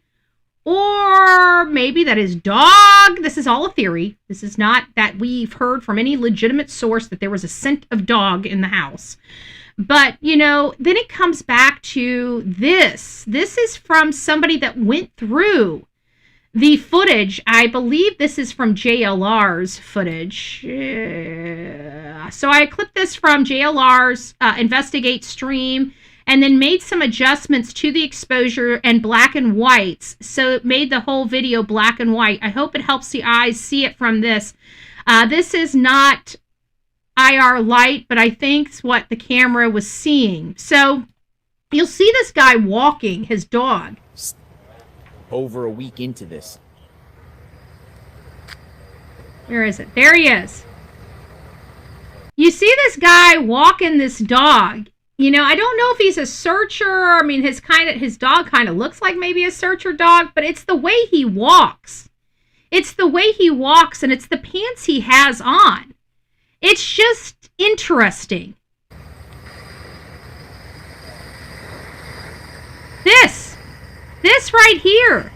Or maybe that his dog, this is all a theory. This is not that we've heard from any legitimate source that there was a scent of dog in the house. But, then it comes back to this. This is from somebody that went through the footage. I believe this is from JLR's footage. So I clipped this from JLR's Investigate stream and then made some adjustments to the exposure and black and whites. So it made the whole video black and white. I hope it helps the eyes see it from this. This is not IR light, but I think it's what the camera was seeing. So you'll see this guy walking his dog. Over a week into this. Where is it? There he is. You see this guy walking this dog. I don't know if he's a searcher. I mean, his dog kind of looks like maybe a searcher dog, but it's the way he walks. It's the way he walks, and it's the pants he has on. It's just interesting. This right here.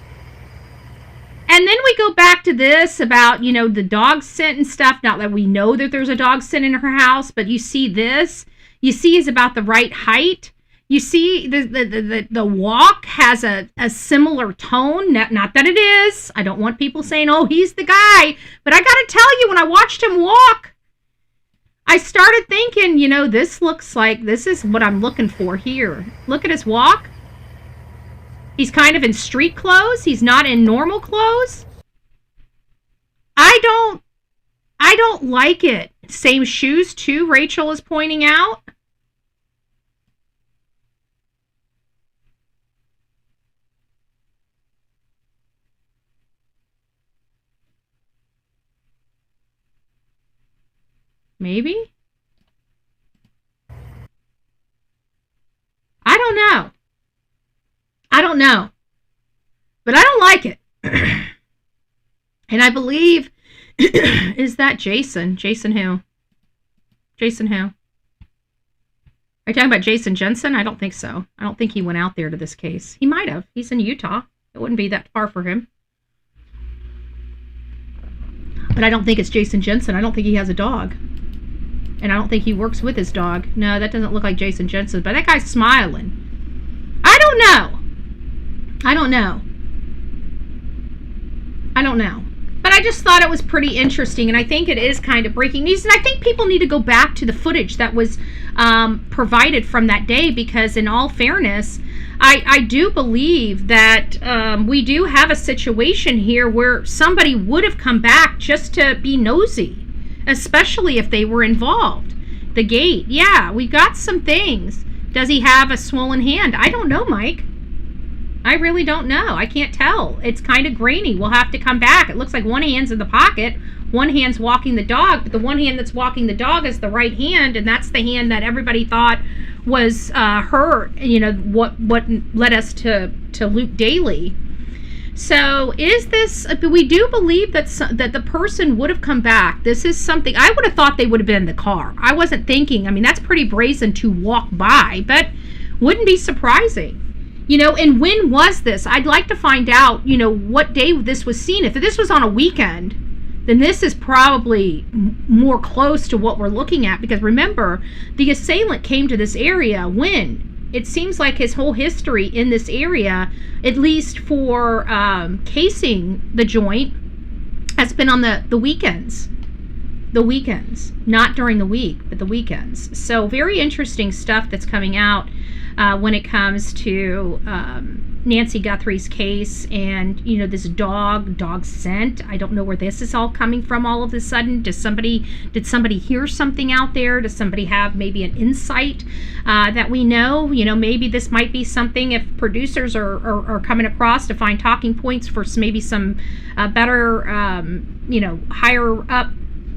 And then we go back to this about, the dog scent and stuff. Not that we know that there's a dog scent in her house, but you see this. You see is about the right height. You see the walk has a similar tone. Not that it is. I don't want people saying, oh, he's the guy. But I got to tell you, when I watched him walk, I started thinking, this is what I'm looking for here. Look at his walk. He's kind of in street clothes. He's not in normal clothes. I don't like it. Same shoes too, Rachel is pointing out. Maybe? I don't know. don't know. But I don't like it. And I believe, is that Jason? Jason who? Jason who? Are you talking about Jason Jensen? I don't think so. I don't think he went out there to this case. He might have. He's in Utah. It wouldn't be that far for him. But I don't think it's Jason Jensen. I don't think he has a dog. And I don't think he works with his dog. No, that doesn't look like Jason Jensen. But that guy's smiling. I don't know. I don't know. I don't know. But I just thought it was pretty interesting, and I think it is kind of breaking news. And I think people need to go back to the footage that was provided from that day, because in all fairness, I do believe that we do have a situation here where somebody would have come back just to be nosy, especially if they were involved. The gate, yeah, we got some things. Does he have a swollen hand? I don't know, Mike. I really don't know. I can't tell. It's kind of grainy. We'll have to come back. It looks like one hand's in the pocket, one hand's walking the dog, but the one hand that's walking the dog is the right hand, and that's the hand that everybody thought was her. You know, what led us to Luke Daly. So is this? We do believe that that the person would have come back. This is something I would have thought they would have been in the car. I wasn't thinking. I mean, that's pretty brazen to walk by, but wouldn't be surprising. You know, and when was this? I'd like to find out, you know, what day this was seen. If this was on a weekend, then this is probably more close to what we're looking at. Because remember, the assailant came to this area when? It seems like his whole history in this area, at least for casing the joint, has been on the weekends. The weekends. Not during the week, but the weekends. So very interesting stuff that's coming out when it comes to Nancy Guthrie's case, and you know, this dog scent. I don't know where this is all coming from all of a sudden. Did somebody hear something out there? Does somebody have maybe an insight that we know? You know, maybe this might be something, if producers are coming across to find talking points for maybe some better you know, higher up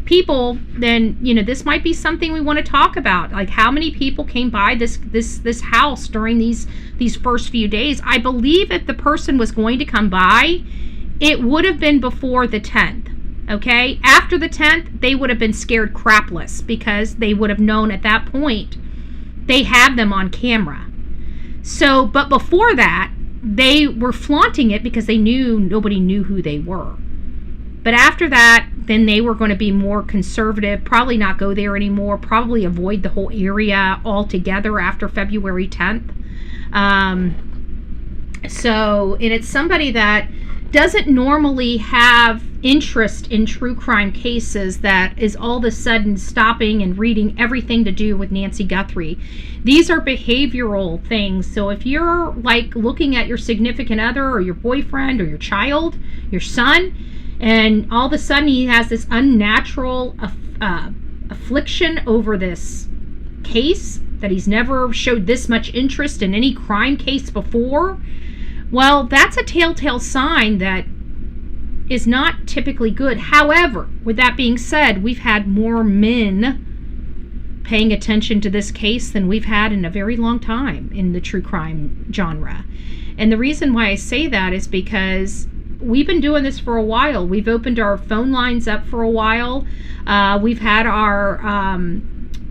people, then you know, this might be something we want to talk about. Like, how many people came by this house during these first few days? I believe if the person was going to come by, it would have been before the 10th. Okay, after the 10th, they would have been scared crapless, because they would have known at that point they had them on camera. So, but before that, they were flaunting it because they knew nobody knew who they were. But after that, then they were going to be more conservative, probably not go there anymore, probably avoid the whole area altogether after February 10th. So, and it's somebody that doesn't normally have interest in true crime cases that is all of a sudden stopping and reading everything to do with Nancy Guthrie. These are behavioral things. So if you're like looking at your significant other or your boyfriend or your child, your son, and all of a sudden he has this unnatural affliction over this case that he's never showed this much interest in any crime case before, well, that's a telltale sign that is not typically good. However, with that being said, we've had more men paying attention to this case than we've had in a very long time in the true crime genre. And the reason why I say that is because we've been doing this for a while. We've opened our phone lines up for a while. We've had our,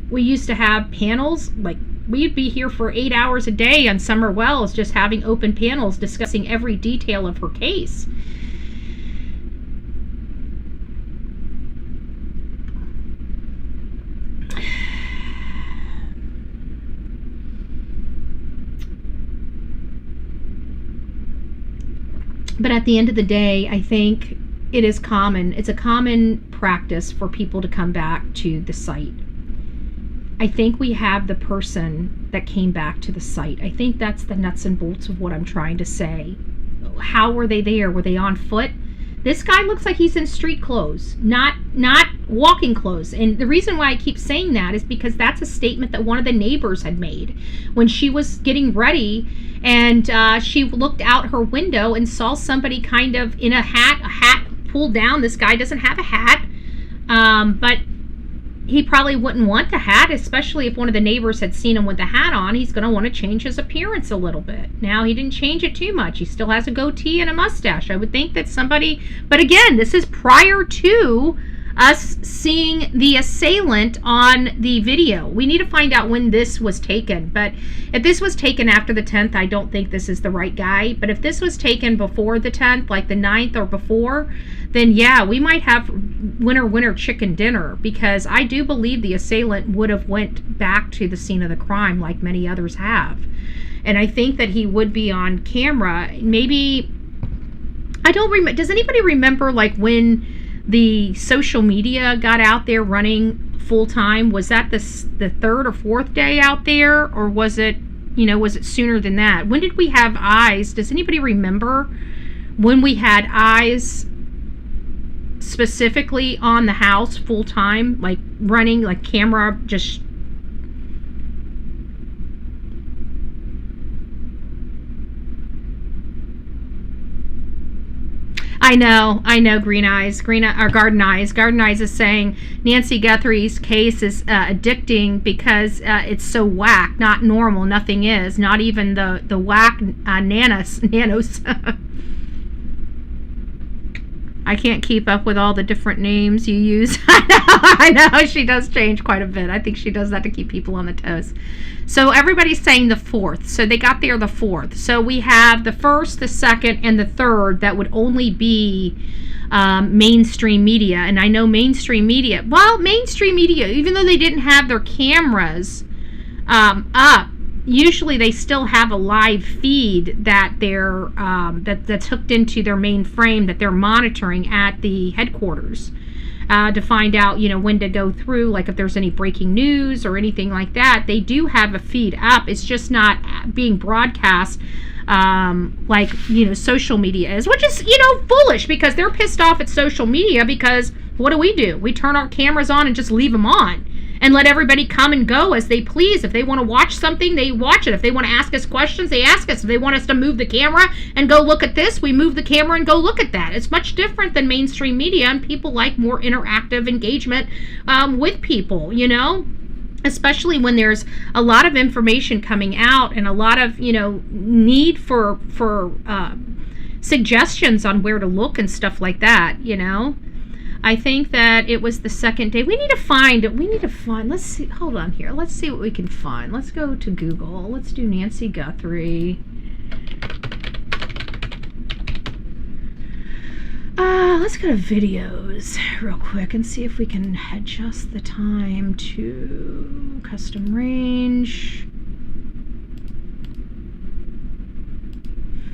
we used to have panels, like we'd be here for 8 hours a day on Summer Wells, just having open panels discussing every detail of her case. But at the end of the day, I think it is common. It's a common practice for people to come back to the site. I think we have the person that came back to the site. I think that's the nuts and bolts of what I'm trying to say. How were they there? Were they on foot? This guy looks like he's in street clothes, not walking clothes. And the reason why I keep saying that is because that's a statement that one of the neighbors had made when she was getting ready, and she looked out her window and saw somebody kind of in a hat pulled down. This guy doesn't have a hat, but he probably wouldn't want the hat, especially if one of the neighbors had seen him with the hat on. He's going to want to change his appearance a little bit. Now, he didn't change it too much. He still has a goatee and a mustache. I would think that somebody, but again, this is prior to us seeing the assailant on the video. We need to find out when this was taken. But if this was taken after the 10th, I don't think this is the right guy. But if this was taken before the 10th, like the 9th or before, then yeah, we might have winner chicken dinner, because I do believe the assailant would have went back to the scene of the crime like many others have. And I think that he would be on camera. Maybe, I don't remember, does anybody remember like when the social media got out there running full time? Was that the third or fourth day out there, or was it, was it sooner than that? When did we have eyes? Does anybody remember when we had eyes specifically on the house full time, like running, like camera just? I know, Green Eyes, or Garden Eyes. Garden Eyes is saying Nancy Guthrie's case is addicting because it's so whack, not normal, nothing is, not even the whack nanos. I can't keep up with all the different names you use. I know, she does change quite a bit. I think she does that to keep people on the toes. So everybody's saying the 4th. So they got there the 4th. So we have the 1st, the 2nd, and the 3rd that would only be mainstream media. And I know mainstream media, even though they didn't have their cameras up, usually they still have a live feed that they're that's hooked into their main frame that they're monitoring at the headquarters to find out, when to go through, like if there's any breaking news or anything like that. They do have a feed up. It's just not being broadcast like social media is, which is foolish, because they're pissed off at social media, because what do? We turn our cameras on and just leave them on and let everybody come and go as they please. If they want to watch something, they watch it. If they want to ask us questions, they ask us. If they want us to move the camera and go look at this, we move the camera and go look at that. It's much different than mainstream media, and people like more interactive engagement with people, especially when there's a lot of information coming out and a lot of, need for suggestions on where to look and stuff like that, I think that it was the 2nd day. We need to find, let's see, hold on here. Let's see what we can find. Let's go to Google. Let's do Nancy Guthrie. Let's go to videos real quick and see if we can adjust the time to custom range.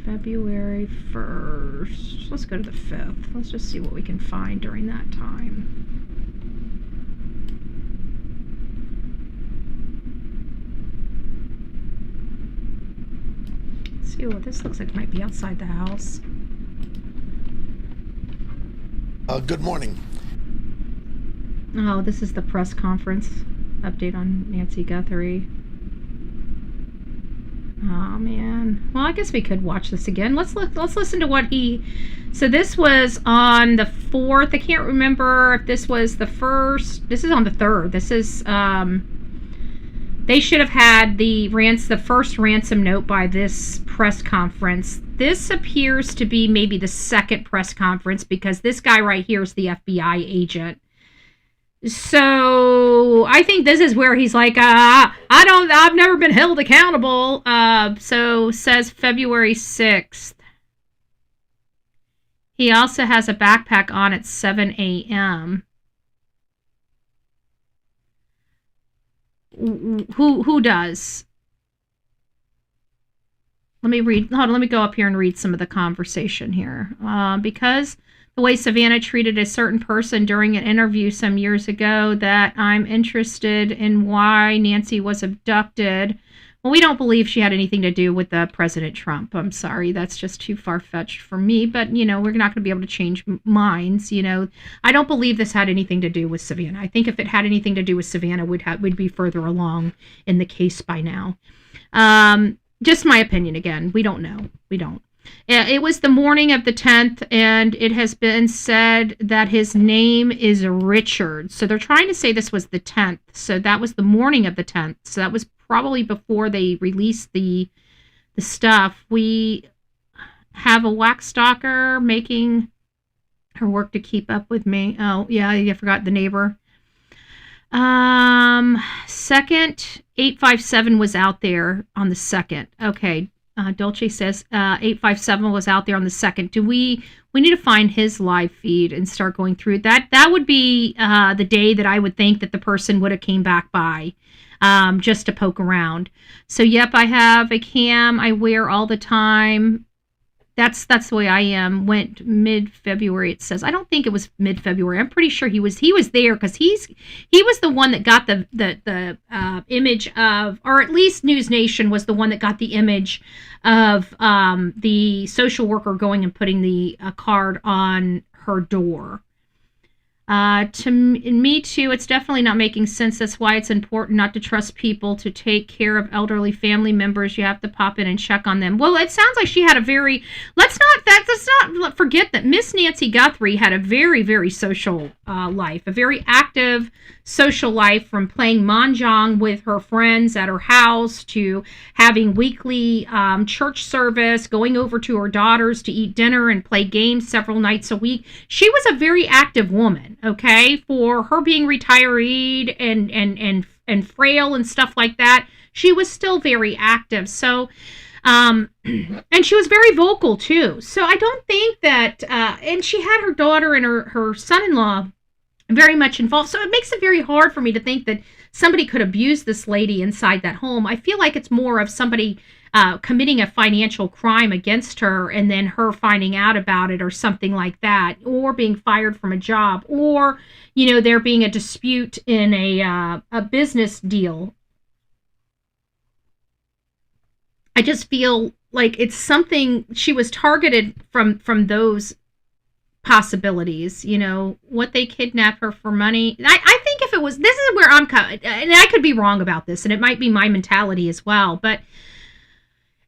February 1st. Let's go to the 5th. Let's just see what we can find during that time. Let's see what this looks like. Might be outside the house. Good morning. Oh, this is the press conference update on Nancy Guthrie. Oh man. Well, I guess we could watch this again. Let's listen to what he. So this was on the 4th. I can't remember if this was the 1st. This is on the 3rd. This is they should have had the first ransom note by this press conference. This appears to be maybe the 2nd press conference, because this guy right here is the FBI agent. So I think this is where he's like, I've never been held accountable. So says February 6th. He also has a backpack on at 7 a.m. Who does? Let me read. Hold on, let me go up here and read some of the conversation here. Because the way Savannah treated a certain person during an interview some years ago, that I'm interested in why Nancy was abducted. Well, we don't believe she had anything to do with President Trump. I'm sorry, that's just too far-fetched for me. But, we're not going to be able to change minds. I don't believe this had anything to do with Savannah. I think if it had anything to do with Savannah, we'd be further along in the case by now. Just my opinion again. We don't know. We don't. Yeah, it was the morning of the 10th, and it has been said that his name is Richard. So they're trying to say this was the 10th. So that was the morning of the 10th. So that was probably before they released the stuff. We have a wax stalker making her work to keep up with me. Oh, yeah, I forgot the neighbor. Second, 857 was out there on the 2nd. Okay. Dolce says 857 was out there on the 2nd. We need to find his live feed and start going through that. That would be the day that I would think that the person would have came back by just to poke around. So, yep, I have a cam I wear all the time. That's the way I am. Went mid-February, it says. I don't think it was mid-February. I'm pretty sure he was there because he was the one that got the image of, or at least News Nation was the one that got the image of the social worker going and putting the card on her door. To me too, it's definitely not making sense. That's why it's important not to trust people to take care of elderly family members. You have to pop in and check on them. Well, it sounds like she had a very, let's not forget that Miss Nancy Guthrie had a very, very social life, a very active social life, from playing mahjong with her friends at her house to having weekly church service, going over to her daughters to eat dinner and play games several nights a week. She was a very active woman, okay, for her being retired and frail and stuff like that. She was still very active. So and she was very vocal too. So I don't think that and she had her daughter and her son-in-law very much involved. So it makes it very hard for me to think that somebody could abuse this lady inside that home. I feel like it's more of somebody committing a financial crime against her and then her finding out about it or something like that, or being fired from a job, or, you know, there being a dispute in a business deal. I just feel like it's something she was targeted from those possibilities, you know, what they kidnap her for money. I think if it was, this is where I'm coming, and I could be wrong about this, and it might be my mentality as well, but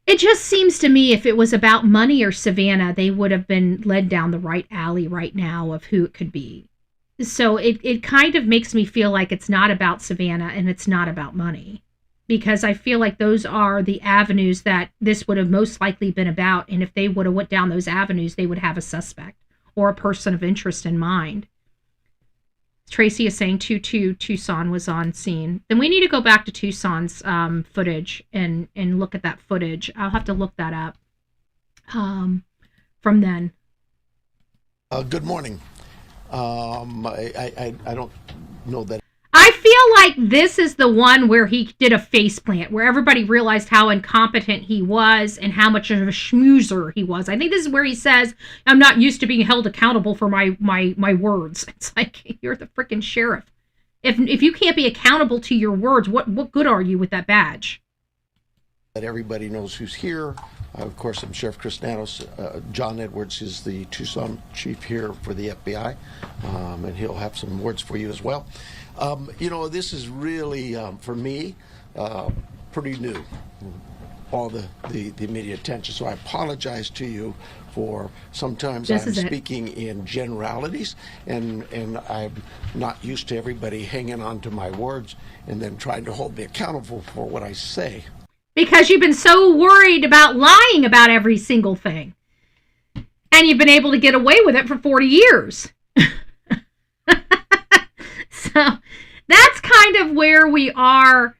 it just seems to me if it was about money or Savannah, they would have been led down the right alley right now of who it could be. So it kind of makes me feel like it's not about Savannah and it's not about money, because I feel like those are the avenues that this would have most likely been about. And if they would have went down those avenues, they would have a suspect or a person of interest in mind. Tracy is saying Tucson was on scene. Then we need to go back to Tucson's footage and look at that footage. I'll have to look that up from then. Good morning. I don't know that. I feel like this is the one where he did a faceplant, where everybody realized how incompetent he was and how much of a schmoozer he was. I think this is where he says, I'm not used to being held accountable for my words. It's like, you're the freaking sheriff. If you can't be accountable to your words, what good are you with that badge? That everybody knows who's here. Of course, I'm Sheriff Chris Nanos. John Edwards is the Tucson chief here for the FBI, and he'll have some words for you as well. You know, this is really, for me, pretty new, all the media attention. So I apologize to you for sometimes I'm speaking in generalities, and I'm not used to everybody hanging on to my words and then trying to hold me accountable for what I say. Because you've been so worried about lying about every single thing. And you've been able to get away with it for 40 years. So that's kind of where we are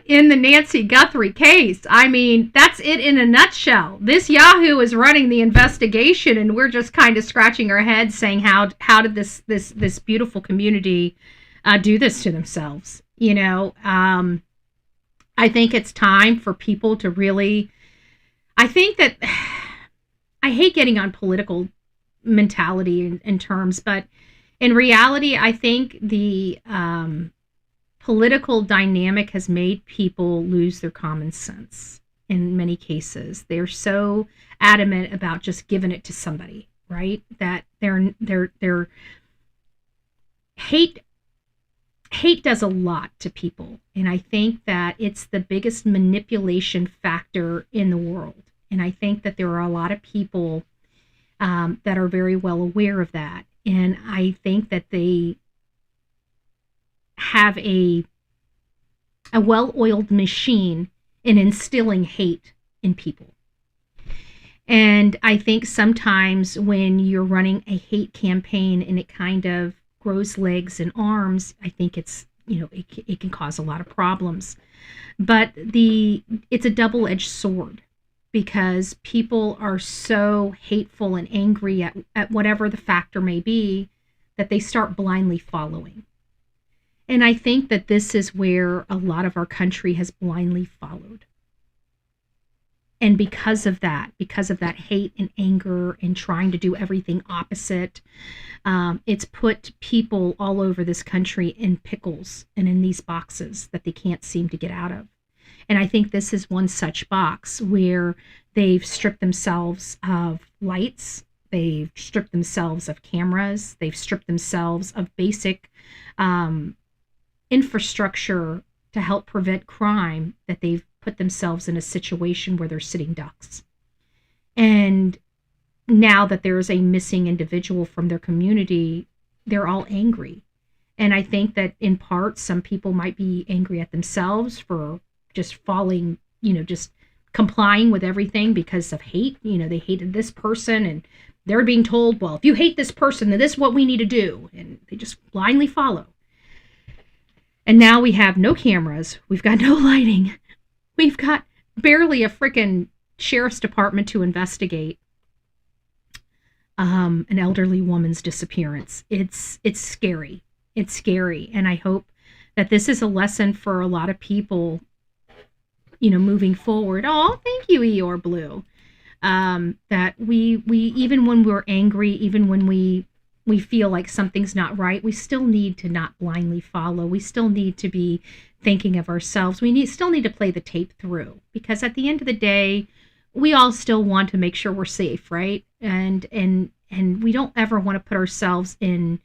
in the Nancy Guthrie case. I mean, that's it in a nutshell. This Yahoo is running the investigation, and we're just kind of scratching our heads saying, how did this beautiful community do this to themselves? You know, I think it's time for people to really, I think that, I hate getting on political mentality in terms, but in reality, I think the political dynamic has made people lose their common sense in many cases. They're so adamant about just giving it to somebody, right? That they're hate does a lot to people, and I think that it's the biggest manipulation factor in the world. And I think that there are a lot of people that are very well aware of that. And I think that they have a well-oiled machine in instilling hate in people. And I think sometimes when you're running a hate campaign and it kind of grows legs and arms, I think it's, it can cause a lot of problems. But it's a double-edged sword, because people are so hateful and angry at whatever the factor may be that they start blindly following. And I think that this is where a lot of our country has blindly followed. And because of that hate and anger and trying to do everything opposite, it's put people all over this country in pickles and in these boxes that they can't seem to get out of. And I think this is one such box where they've stripped themselves of lights, they've stripped themselves of cameras, they've stripped themselves of basic infrastructure to help prevent crime, that they've put themselves in a situation where they're sitting ducks. And now that there is a missing individual from their community, they're all angry. And I think that in part, some people might be angry at themselves for just falling, just complying with everything because of hate. They hated this person and they're being told, well, if you hate this person, then this is what we need to do. And they just blindly follow. And now we have no cameras. We've got no lighting. We've got barely a freaking sheriff's department to investigate an elderly woman's disappearance. It's scary. It's scary. And I hope that this is a lesson for a lot of people, moving forward. Oh, thank you, Eeyore Blue. That we even when we're angry, even when we feel like something's not right, we still need to not blindly follow. We still need to be thinking of ourselves. We still need to play the tape through, because at the end of the day, we all still want to make sure we're safe, right? And we don't ever want to put ourselves in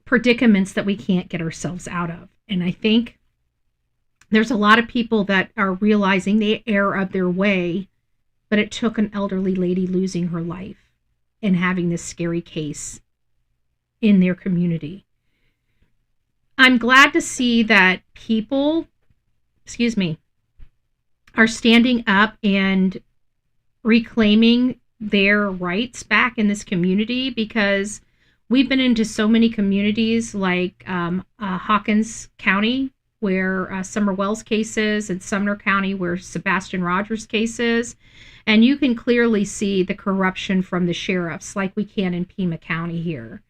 predicaments that we can't get ourselves out of. And I think there's a lot of people that are realizing the error of their way, but it took an elderly lady losing her life and having this scary case in their community. I'm glad to see that people, are standing up and reclaiming their rights back in this community, because we've been into so many communities like Hawkins County, where Summer Wells case is, and Sumner County, where Sebastian Rogers' case is. And you can clearly see the corruption from the sheriffs, like we can in Pima County here.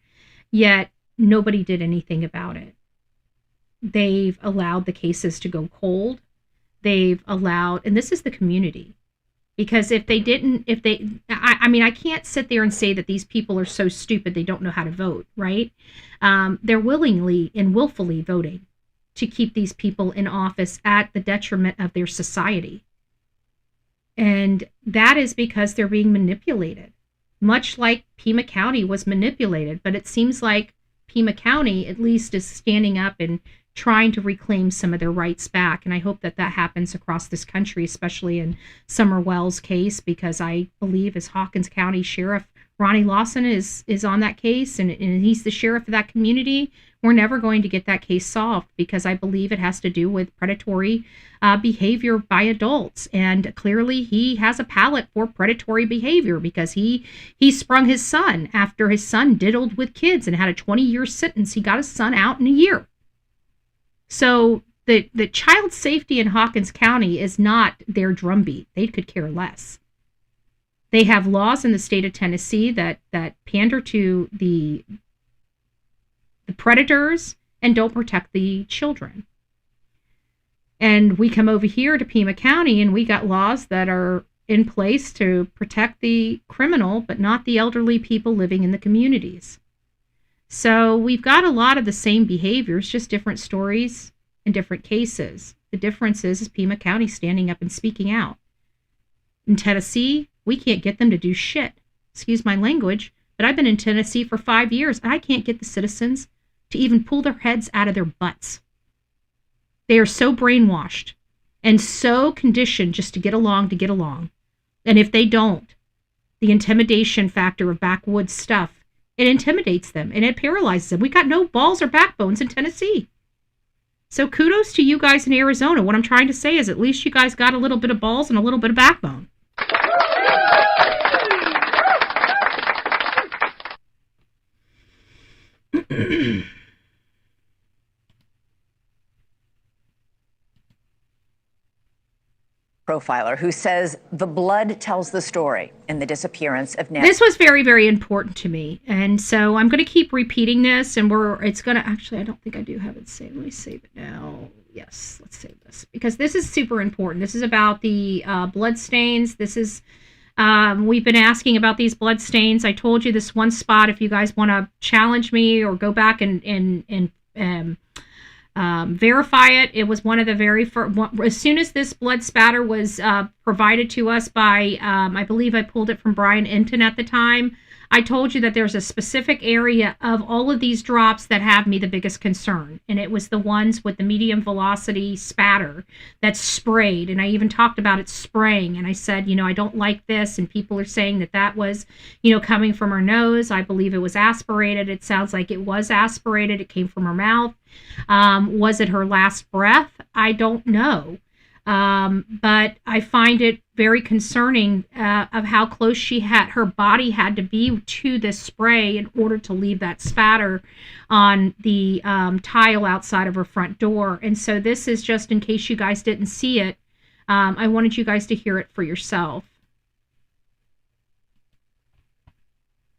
Yet nobody did anything about it. They've allowed the cases to go cold. They've allowed, and this is the community. Because if they didn't, I can't sit there and say that these people are so stupid they don't know how to vote, right? They're willingly and willfully voting to keep these people in office at the detriment of their society. And that is because they're being manipulated, much like Pima County was manipulated. But it seems like Pima County at least is standing up and trying to reclaim some of their rights back. And I hope that that happens across this country, especially in Summer Wells' case, because I believe as Hawkins County Sheriff Ronnie Lawson is on that case, and he's the sheriff of that community, we're never going to get that case solved, because I believe it has to do with predatory behavior by adults. And clearly he has a palate for predatory behavior, because he sprung his son after his son diddled with kids and had a 20-year sentence. He got his son out in a year. So the child safety in Hawkins County is not their drumbeat. They could care less. They have laws in the state of Tennessee that pander to the predators and don't protect the children. And we come over here to Pima County and we got laws that are in place to protect the criminal, but not the elderly people living in the communities. So we've got a lot of the same behaviors, just different stories and different cases. The difference is Pima County standing up and speaking out. In Tennessee, we can't get them to do shit. Excuse my language, but I've been in Tennessee for 5 years and I can't get the citizens to even pull their heads out of their butts. They are so brainwashed and so conditioned just to get along. And if they don't, the intimidation factor of backwoods stuff, it intimidates them and it paralyzes them. We got no balls or backbones in Tennessee. So kudos to you guys in Arizona. What I'm trying to say is at least you guys got a little bit of balls and a little bit of backbone. Profiler who says the blood tells the story in the disappearance of Nancy. This was very, very important to me. And so I'm going to keep repeating this, and it's going to, actually, I don't think I do have it saved. Let me save it now. Yes, let's save this because this is super important. This is about the blood stains. This is, we've been asking about these blood stains. I told you this one spot, if you guys want to challenge me or go back and verify it. It was one of the very first, as soon as this blood spatter was provided to us by, I believe I pulled it from Brian Inton at the time. I told you that there's a specific area of all of these drops that have me the biggest concern. And it was the ones with the medium velocity spatter that's sprayed. And I even talked about it spraying. And I said, I don't like this. And people are saying that was, coming from her nose. I believe it was aspirated. It sounds like it was aspirated. It came from her mouth. Was it her last breath? I don't know. But I find it very concerning of how close her body had to be to this spray in order to leave that spatter on the tile outside of her front door. And so this is just in case you guys didn't see it. I wanted you guys to hear it for yourself.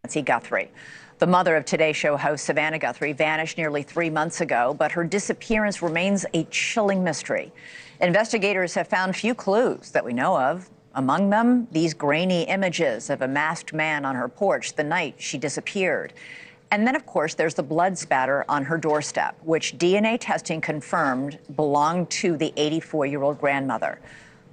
Nancy Guthrie. The mother of Today Show host Savannah Guthrie vanished nearly 3 months ago, but her disappearance remains a chilling mystery. Investigators have found few clues that we know of. Among them, these grainy images of a masked man on her porch the night she disappeared. And then, of course, there's the blood spatter on her doorstep, which DNA testing confirmed belonged to the 84-year-old grandmother.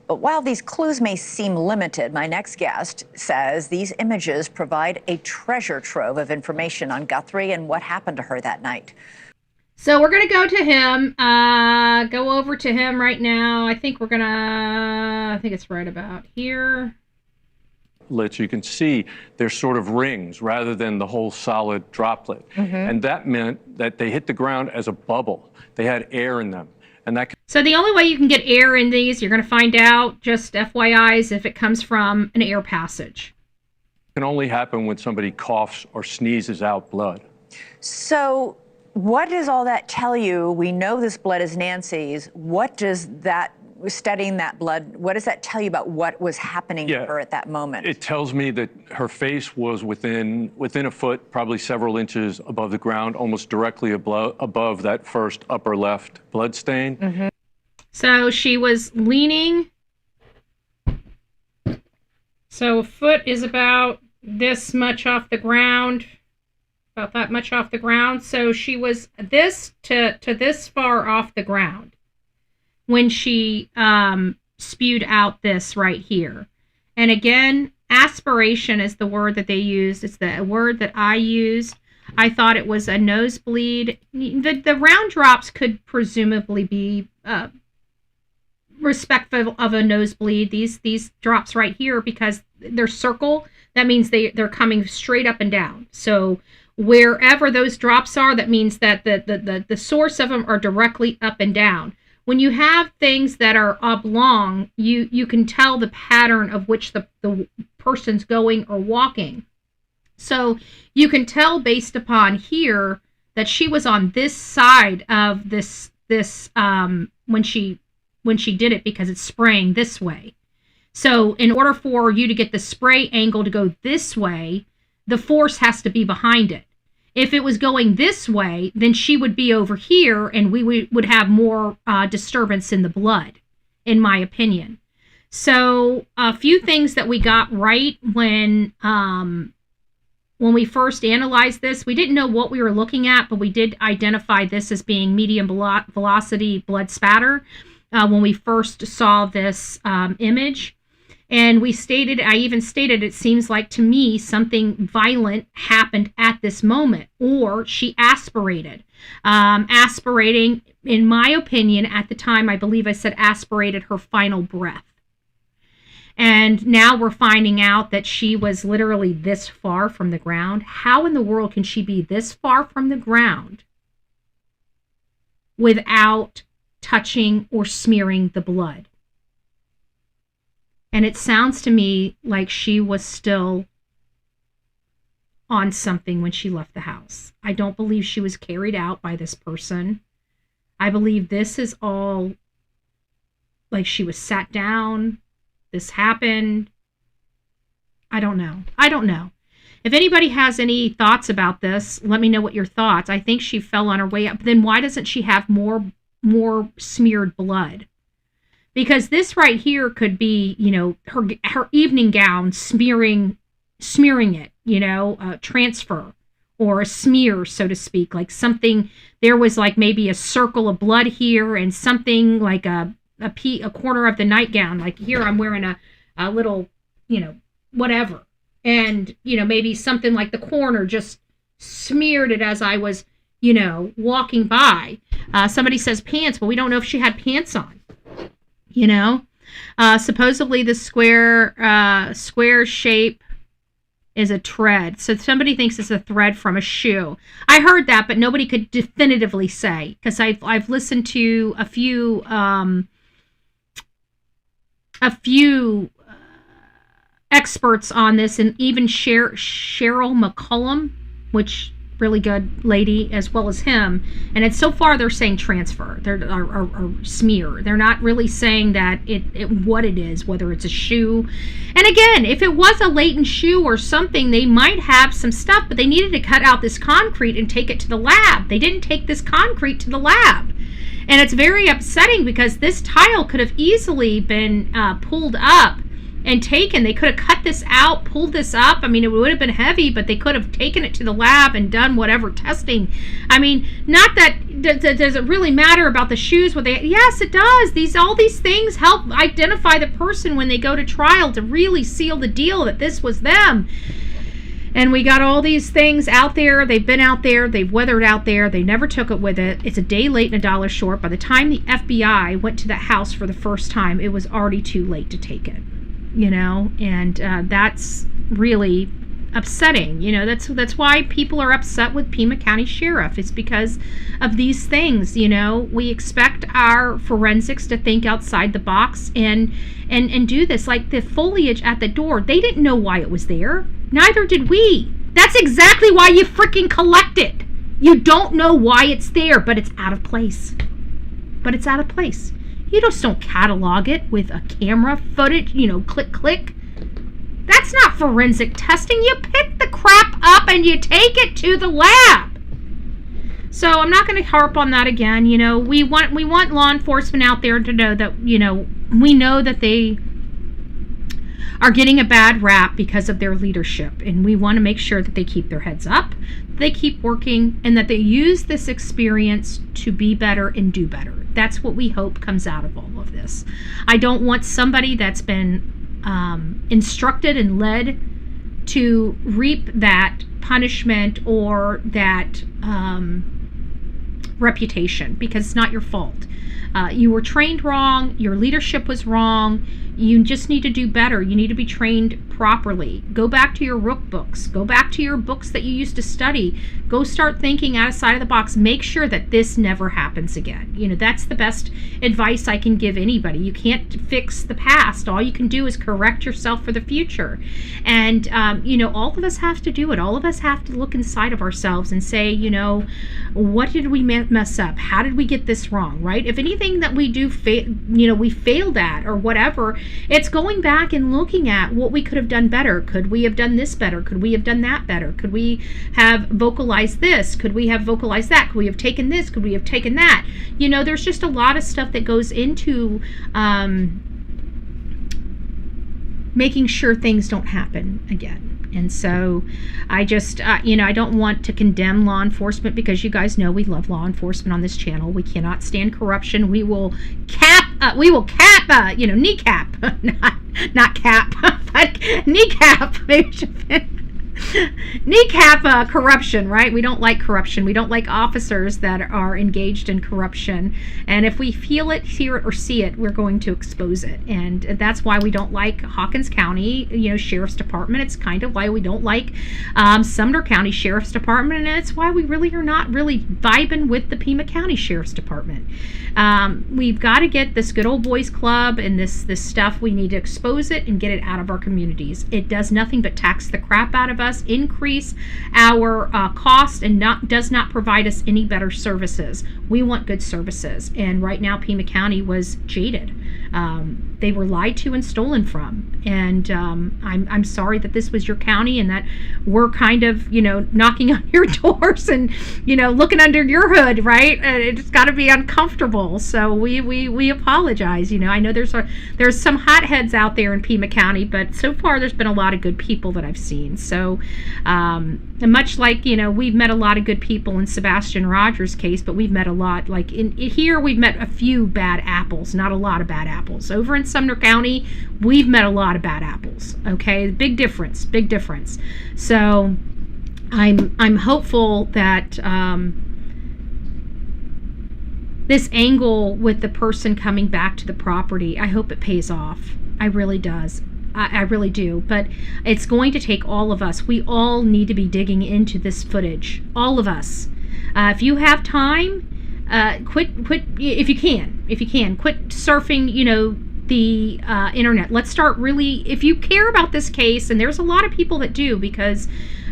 But while these clues may seem limited, my next guest says these images provide a treasure trove of information on Guthrie and what happened to her that night. So we're going to go to him, go over to him right now. I think it's right about here. You can see they're sort of rings rather than the whole solid droplet. Mm-hmm. And that meant that they hit the ground as a bubble. They had air in them. So the only way you can get air in these, you're going to find out, just FYI, is if it comes from an air passage. It can only happen when somebody coughs or sneezes out blood. So what does all that tell you? We know this blood is Nancy's. What does that, studying that blood, what does that tell you about what was happening to her at that moment? It tells me that her face was within a foot, probably several inches above the ground, almost directly above that first upper left blood stain. Mm-hmm. So she was leaning. So a foot is about this much off the ground. About that much off the ground. So she was this to this far off the ground when she spewed out this right here. And again, aspiration is the word that they used. It's the word that I used. I thought it was a nosebleed. The round drops could presumably be respectful of a nosebleed. These drops right here, because they're circle, that means they're coming straight up and down. So wherever those drops are, that means that the source of them are directly up and down. When you have things that are oblong, you can tell the pattern of which the person's going or walking. So you can tell based upon here that she was on this side of this when she did it, because it's spraying this way. So in order for you to get the spray angle to go this way, the force has to be behind it. If it was going this way, then she would be over here, and we would have more disturbance in the blood, in my opinion. So a few things that we got right when we first analyzed this, we didn't know what we were looking at, but we did identify this as being medium velocity blood spatter when we first saw this image. And I even stated, it seems like to me something violent happened at this moment, or she aspirated. Aspirating, in my opinion, at the time, I believe I said aspirated her final breath. And now we're finding out that she was literally this far from the ground. How in the world can she be this far from the ground without touching or smearing the blood? And it sounds to me like she was still on something when she left the house. I don't believe she was carried out by this person. I believe this is all like she was sat down. This happened. I don't know. If anybody has any thoughts about this, let me know what your thoughts. I think she fell on her way up. Then why doesn't she have more smeared blood? Because this right here could be, her evening gown smearing it, transfer, or a smear, so to speak, like something. There was like maybe a circle of blood here, and something like a corner of the nightgown. Like here, I'm wearing a little, whatever, and maybe something like the corner just smeared it as I was, walking by. Somebody says pants, but we don't know if she had pants on. Supposedly the square shape is a thread. So somebody thinks it's a thread from a shoe. I heard that, but nobody could definitively say, because I've listened to a few experts on this, and even Cheryl McCollum, which really good lady, as well as him, and it's so far they're saying transfer, or smear. They're not really saying that what it is, whether it's a shoe. And again, if it was a latent shoe or something, they might have some stuff, but they needed to cut out this concrete and take it to the lab. They didn't take this concrete to the lab, and it's very upsetting because this tile could have easily been pulled up and taken. They could have cut this out, pulled this up. I mean, it would have been heavy, but they could have taken it to the lab and done whatever testing. I mean, not that does it really matter about the shoes? Yes, it does. All these things help identify the person when they go to trial to really seal the deal that this was them. And we got all these things out there. They've been out there. They've weathered out there. They never took it with it. It's a day late and $1 short. By the time the FBI went to that house for the first time, it was already too late to take it. And that's really upsetting. That's why people are upset with Pima County Sheriff. It's because of these things. We expect our forensics to think outside the box and do this. Like the foliage at the door, they didn't know why it was there. Neither did we. That's exactly why you freaking collect it. You don't know why it's there, but it's out of place. You just don't catalog it with a camera footage, click, click. That's not forensic testing. You pick the crap up and you take it to the lab. So I'm not going to harp on that again. We want law enforcement out there to know that, we know that they are getting a bad rap because of their leadership. And we want to make sure that they keep their heads up, they keep working, and that they use this experience to be better and do better. That's what we hope comes out of all of this. I don't want somebody that's been instructed and led to reap that punishment or that reputation, because it's not your fault. You were trained wrong. Your leadership was wrong. You just need to do better. You need to be trained properly. Go back to your rook books. Go back to your books that you used to study. Go start thinking outside of the box. Make sure that this never happens again. That's the best advice I can give anybody. You can't fix the past. All you can do is correct yourself for the future. And, all of us have to do it. All of us have to look inside of ourselves and say, what did we mess up? How did we get this wrong, right? If anything that we do, we failed at or whatever, it's going back and looking at what we could have done better. Could we have done this better? Could we have done that better? Could we have vocalized this? Could we have vocalized that? Could we have taken this? Could we have taken that? There's just a lot of stuff that goes into making sure things don't happen again. And so I just, I don't want to condemn law enforcement, because you guys know we love law enforcement on this channel. We cannot stand corruption. We will cap we will cap, kneecap, not cap, but kneecap, kneecap corruption, right? We don't like corruption. We don't like officers that are engaged in corruption. And if we feel it, hear it, or see it, we're going to expose it. And that's why we don't like Hawkins County, Sheriff's Department. It's kind of why we don't like Sumner County Sheriff's Department. And it's why we really are not really vibing with the Pima County Sheriff's Department. We've got to get this good old boys club and this stuff. We need to expose it and get it out of our communities. It does nothing but tax the crap out of us, increase our cost, and does not provide us any better services. We want good services, and right now Pima County was jaded. They were lied to and stolen from, and I'm sorry that this was your county and that we're kind of knocking on your doors and looking under your hood, right? It's got to be uncomfortable, so we apologize. I know there's some hotheads out there in Pima County, but so far there's been a lot of good people that I've seen. So and much like we've met a lot of good people in Sebastian Rogers' case, but we've met a lot, like in here we've met a few bad apples, not a lot of bad apples. Over in Sumner County, we've met a lot of bad apples. Okay, big difference. So I'm hopeful that this angle with the person coming back to the property, I hope it pays off. I really does. I really do. But it's going to take all of us. We all need to be digging into this footage. All of us. If you have time, quit if you can quit surfing the internet. Let's start really, if you care about this case, and there's a lot of people that do, because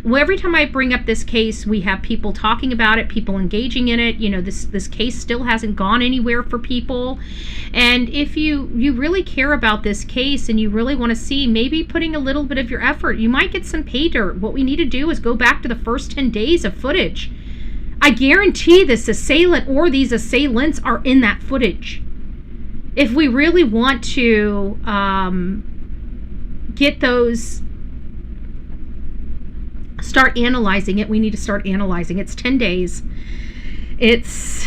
every time I bring up this case, we have people talking about it, people engaging in it. This case still hasn't gone anywhere for people. And if you really care about this case and you really want to see, maybe putting a little bit of your effort, you might get some pay dirt. What we need to do is go back to the first 10 days of footage. I guarantee this assailant or these assailants are in that footage. If we really want to get those, start analyzing it, we need to start analyzing. It's 10 days. It's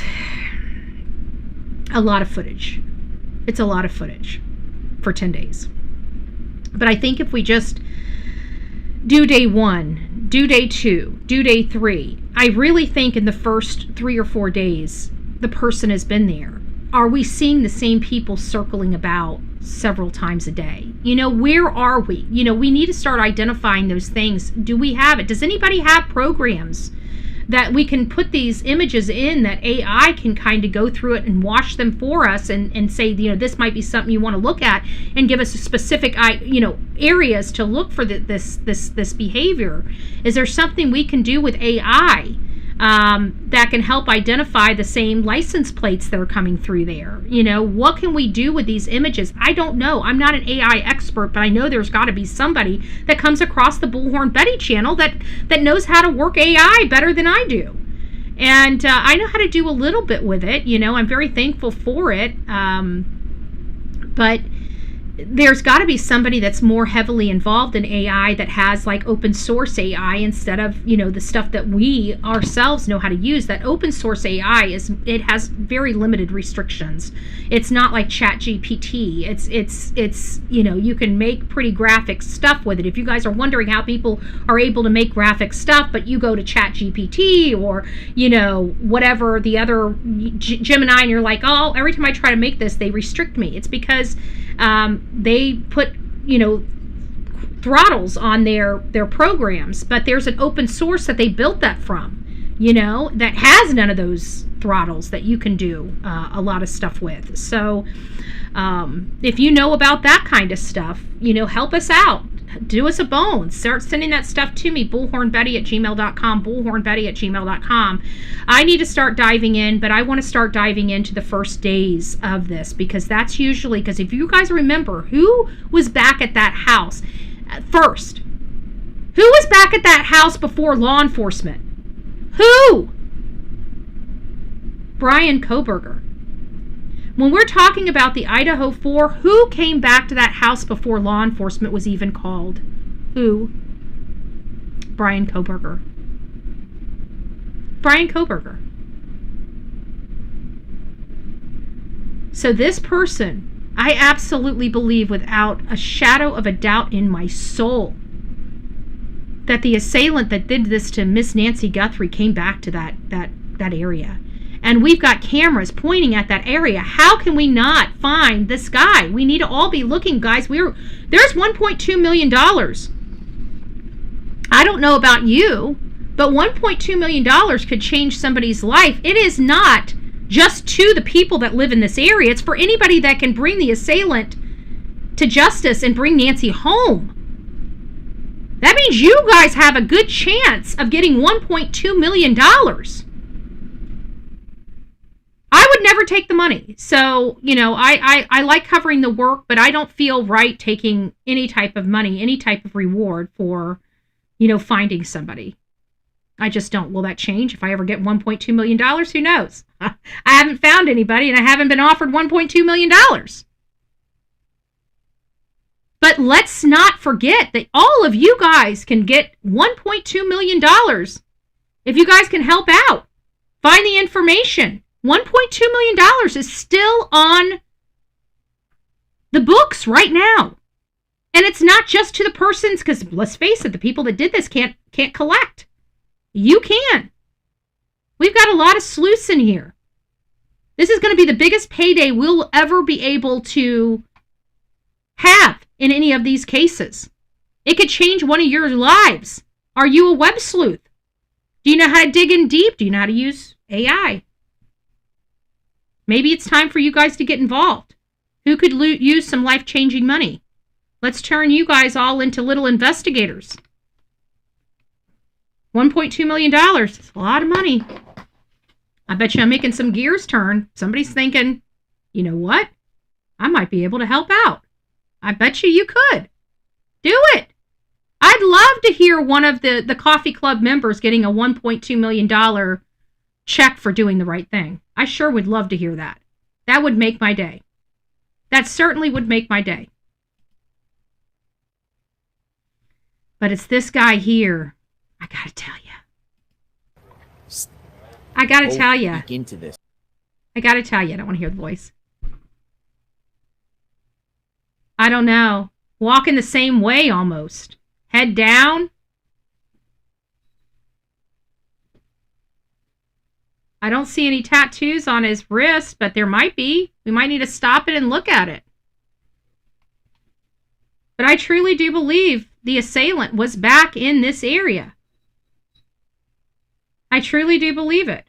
a lot of footage. It's a lot of footage for 10 days. But I think if we just do day 1, do day 2, do day 3, I really think in the first 3 or 4 days, the person has been there. Are we seeing the same people circling about several times a day? Where are we? We need to start identifying those things. Do we have it? Does anybody have programs that we can put these images in that AI can kind of go through it and wash them for us and say, this might be something you want to look at, and give us a specific, areas to look for this behavior? Is there something we can do with AI that can help identify the same license plates that are coming through there? What can we do with these images? I don't know. I'm not an AI expert, but I know there's got to be somebody that comes across the Bullhorn Betty channel that knows how to work AI better than I do. And I know how to do a little bit with it. I'm very thankful for it. But there's got to be somebody that's more heavily involved in AI that has like open source AI instead of the stuff that we ourselves know how to use. That open source AI it has very limited restrictions. It's not like ChatGPT. It's you can make pretty graphic stuff with it. If you guys are wondering how people are able to make graphic stuff, but you go to ChatGPT or whatever the other Gemini, and you're like, oh, every time I try to make this, they restrict me. It's because they put throttles on their programs, but there's an open source that they built that from that has none of those throttles that you can do a lot of stuff with. So if you know about that kind of stuff, help us out. Do us a bone. Start sending that stuff to me. bullhornbetty@gmail.com. bullhornbetty@gmail.com. I need to start diving in, but I want to start diving into the first days of this, because that's usually, because if you guys remember, who was back at that house first? Who was back at that house before law enforcement? Who? Brian Koberger. When we're talking about the Idaho 4, who came back to that house before law enforcement was even called? Who? Brian Koberger. Brian Koberger. So this person, I absolutely believe without a shadow of a doubt in my soul that the assailant that did this to Miss Nancy Guthrie came back to that area. And we've got cameras pointing at that area. How can we not find this guy? We need to all be looking, guys. There's $1.2 million. I don't know about you, but $1.2 million could change somebody's life. It is not just to the people that live in this area. It's for anybody that can bring the assailant to justice and bring Nancy home. That means you guys have a good chance of getting $1.2 million. I would never take the money. So, I like covering the work, but I don't feel right taking any type of money, any type of reward for, finding somebody. I just don't. Will that change if I ever get $1.2 million? Who knows? I haven't found anybody, and I haven't been offered $1.2 million. But let's not forget that all of you guys can get $1.2 million if you guys can help out. Find the information. $1.2 million is still on the books right now. And it's not just to the persons, because let's face it, the people that did this can't collect. You can. We've got a lot of sleuths in here. This is going to be the biggest payday we'll ever be able to have in any of these cases. It could change one of your lives. Are you a web sleuth? Do you know how to dig in deep? Do you know how to use AI? Maybe it's time for you guys to get involved. Who could use some life-changing money? Let's turn you guys all into little investigators. $1.2 million. It's a lot of money. I bet you I'm making some gears turn. Somebody's thinking, you know what? I might be able to help out. I bet you could. Do it. I'd love to hear one of the coffee club members getting a $1.2 million check for doing the right thing. I sure would love to hear that. That would make my day. That certainly would make my day. But it's this guy here. I gotta tell you. I gotta tell you. Into this. I gotta tell you. I don't want to hear the voice. I don't know. Walking the same way almost. Head down. I don't see any tattoos on his wrist, but there might be. We might need to stop it and look at it. But I truly do believe the assailant was back in this area. I truly do believe it.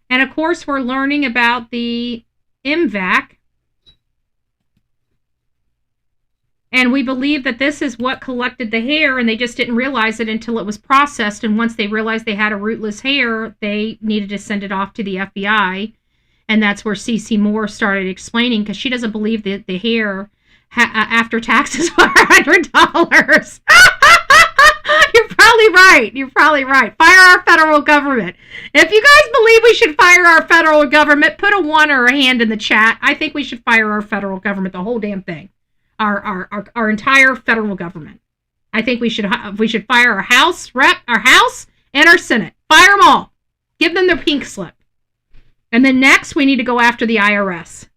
And of course, we're learning about the MVAC. And we believe that this is what collected the hair, and they just didn't realize it until it was processed. And once they realized they had a rootless hair, they needed to send it off to the FBI. And that's where Cece Moore started explaining, because she doesn't believe that the hair after taxes were $100. You're probably right. You're probably right. Fire our federal government. If you guys believe we should fire our federal government, put a 1 or a hand in the chat. I think we should fire our federal government, the whole damn thing. Our entire federal government. I think we should fire our House and our Senate. Fire them all. Give them their pink slip. And then next, we need to go after the IRS.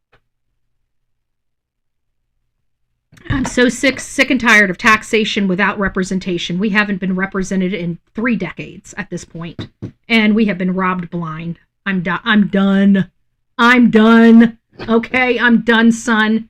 I'm so sick and tired of taxation without representation. We haven't been represented in 3 decades at this point, and we have been robbed blind. I'm done. Okay, I'm done, son.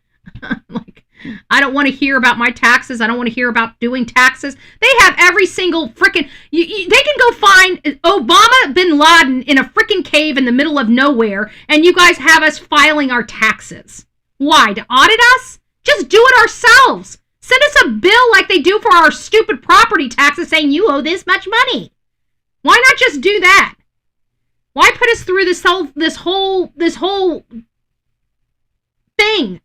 I don't want to hear about my taxes. I don't want to hear about doing taxes. They have every single freaking... they can go find Obama bin Laden in a freaking cave in the middle of nowhere, and you guys have us filing our taxes. Why? To audit us? Just do it ourselves. Send us a bill like they do for our stupid property taxes saying you owe this much money. Why not just do that? Why put us through this whole thing?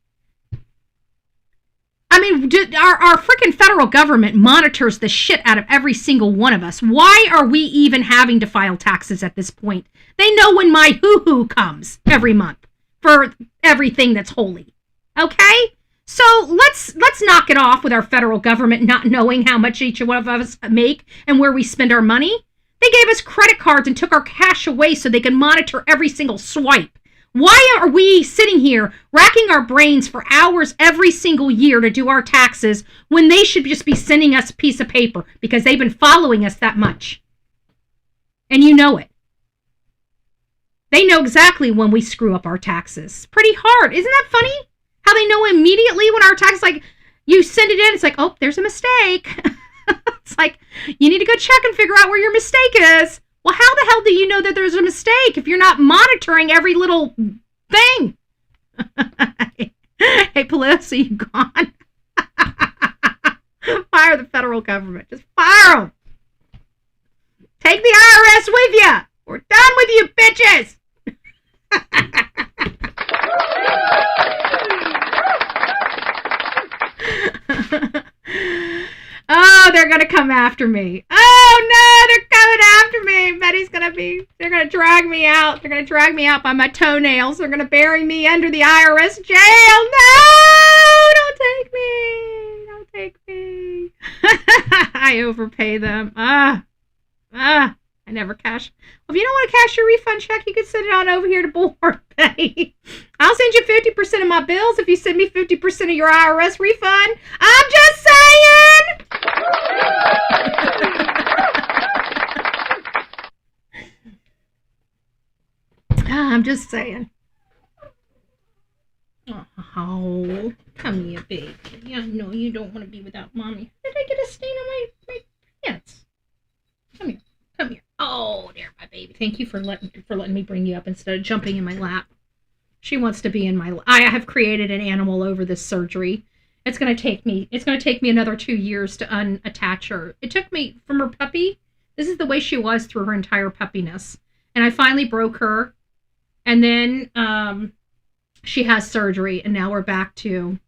I mean, our freaking federal government monitors the shit out of every single one of us. Why are we even having to file taxes at this point? They know when my hoo-hoo comes every month for everything that's holy. Okay? So let's knock it off with our federal government not knowing how much each one of us make and where we spend our money. They They gave us credit cards and took our cash away so they could monitor every single swipe. Why are we sitting here racking our brains for hours every single year to do our taxes when they should just be sending us a piece of paper because they've been following us that much? And you know it. They know exactly when we screw up our taxes. Pretty hard. Isn't that funny? How they know immediately when our taxes, like, you send it in, it's like, oh, there's a mistake. It's like, you need to go check and figure out where your mistake is. Well, how the hell do you know that there's a mistake if you're not monitoring every little thing? Hey, Pelosi, you gone? Fire the federal government. Just fire them. Take the IRS with you. We're done with you, bitches. Oh, they're going to come after me. Oh, no, they're coming after me. They're going to drag me out. They're going to drag me out by my toenails. They're going to bury me under the IRS jail. No, don't take me. Don't take me. I overpay them. I never cash. Well, if you don't want to cash your refund check, you can send it on over here to Bullhorn Pay. I'll send you 50% of my bills if you send me 50% of your IRS refund. I'm just saying. I'm just saying. Oh, come here, baby. Yeah, no, you don't want to be without mommy. Did I get a stain on my pants? Come here. Come here. Oh, there, my baby. Thank you for letting me bring you up instead of jumping in my lap. She wants to be in my lap. I have created an animal over this surgery. It's going to take me another 2 years to unattach her. It took me from her puppy. This is the way she was through her entire puppiness. And I finally broke her. And then she has surgery. And now we're back to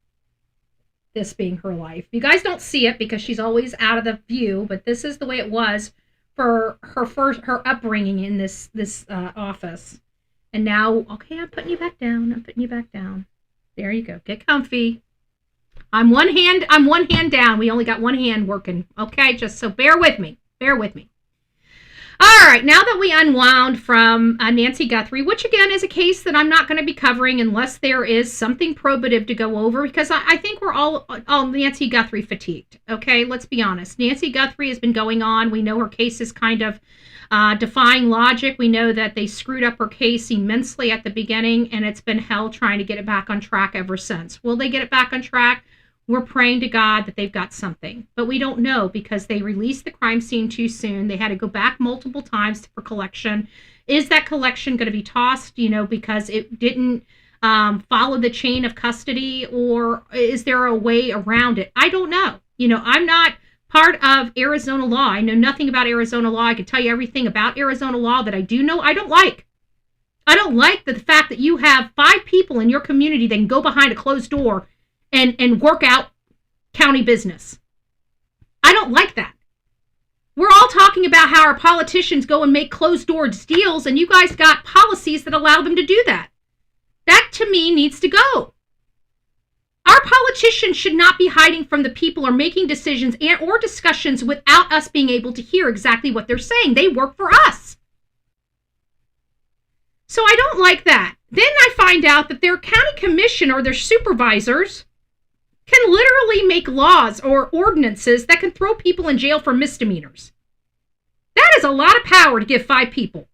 this being her life. You guys don't see it because she's always out of the view. But this is the way it was for her upbringing in this office. And now, okay, I'm putting you back down. There you go. Get comfy. I'm one hand down. We only got one hand working. Okay, just so bear with me. All right, now that we unwound from Nancy Guthrie, which again is a case that I'm not going to be covering unless there is something probative to go over, because I think we're all Nancy Guthrie fatigued. Okay, let's be honest. Nancy Guthrie has been going on. We know her case is kind of defying logic. We know that they screwed up her case immensely at the beginning, and it's been hell trying to get it back on track ever since. Will they get it back on track? We're praying to God that they've got something, but we don't know because they released the crime scene too soon. They had to go back multiple times for collection. Is that collection going to be tossed, because it didn't follow the chain of custody, or is there a way around it? I don't know. I'm not part of Arizona law. I know nothing about Arizona law. I could tell you everything about Arizona law that I do know. I don't like the fact that you have 5 people in your community that can go behind a closed door and work out county business. I don't like that. We're all talking about how our politicians go and make closed-door deals, and you guys got policies that allow them to do that. That, to me, needs to go. Our politicians should not be hiding from the people or making decisions or discussions without us being able to hear exactly what they're saying. They work for us. So I don't like that. Then I find out that their county commission or their supervisors can literally make laws or ordinances that can throw people in jail for misdemeanors. That is a lot of power to give 5 people.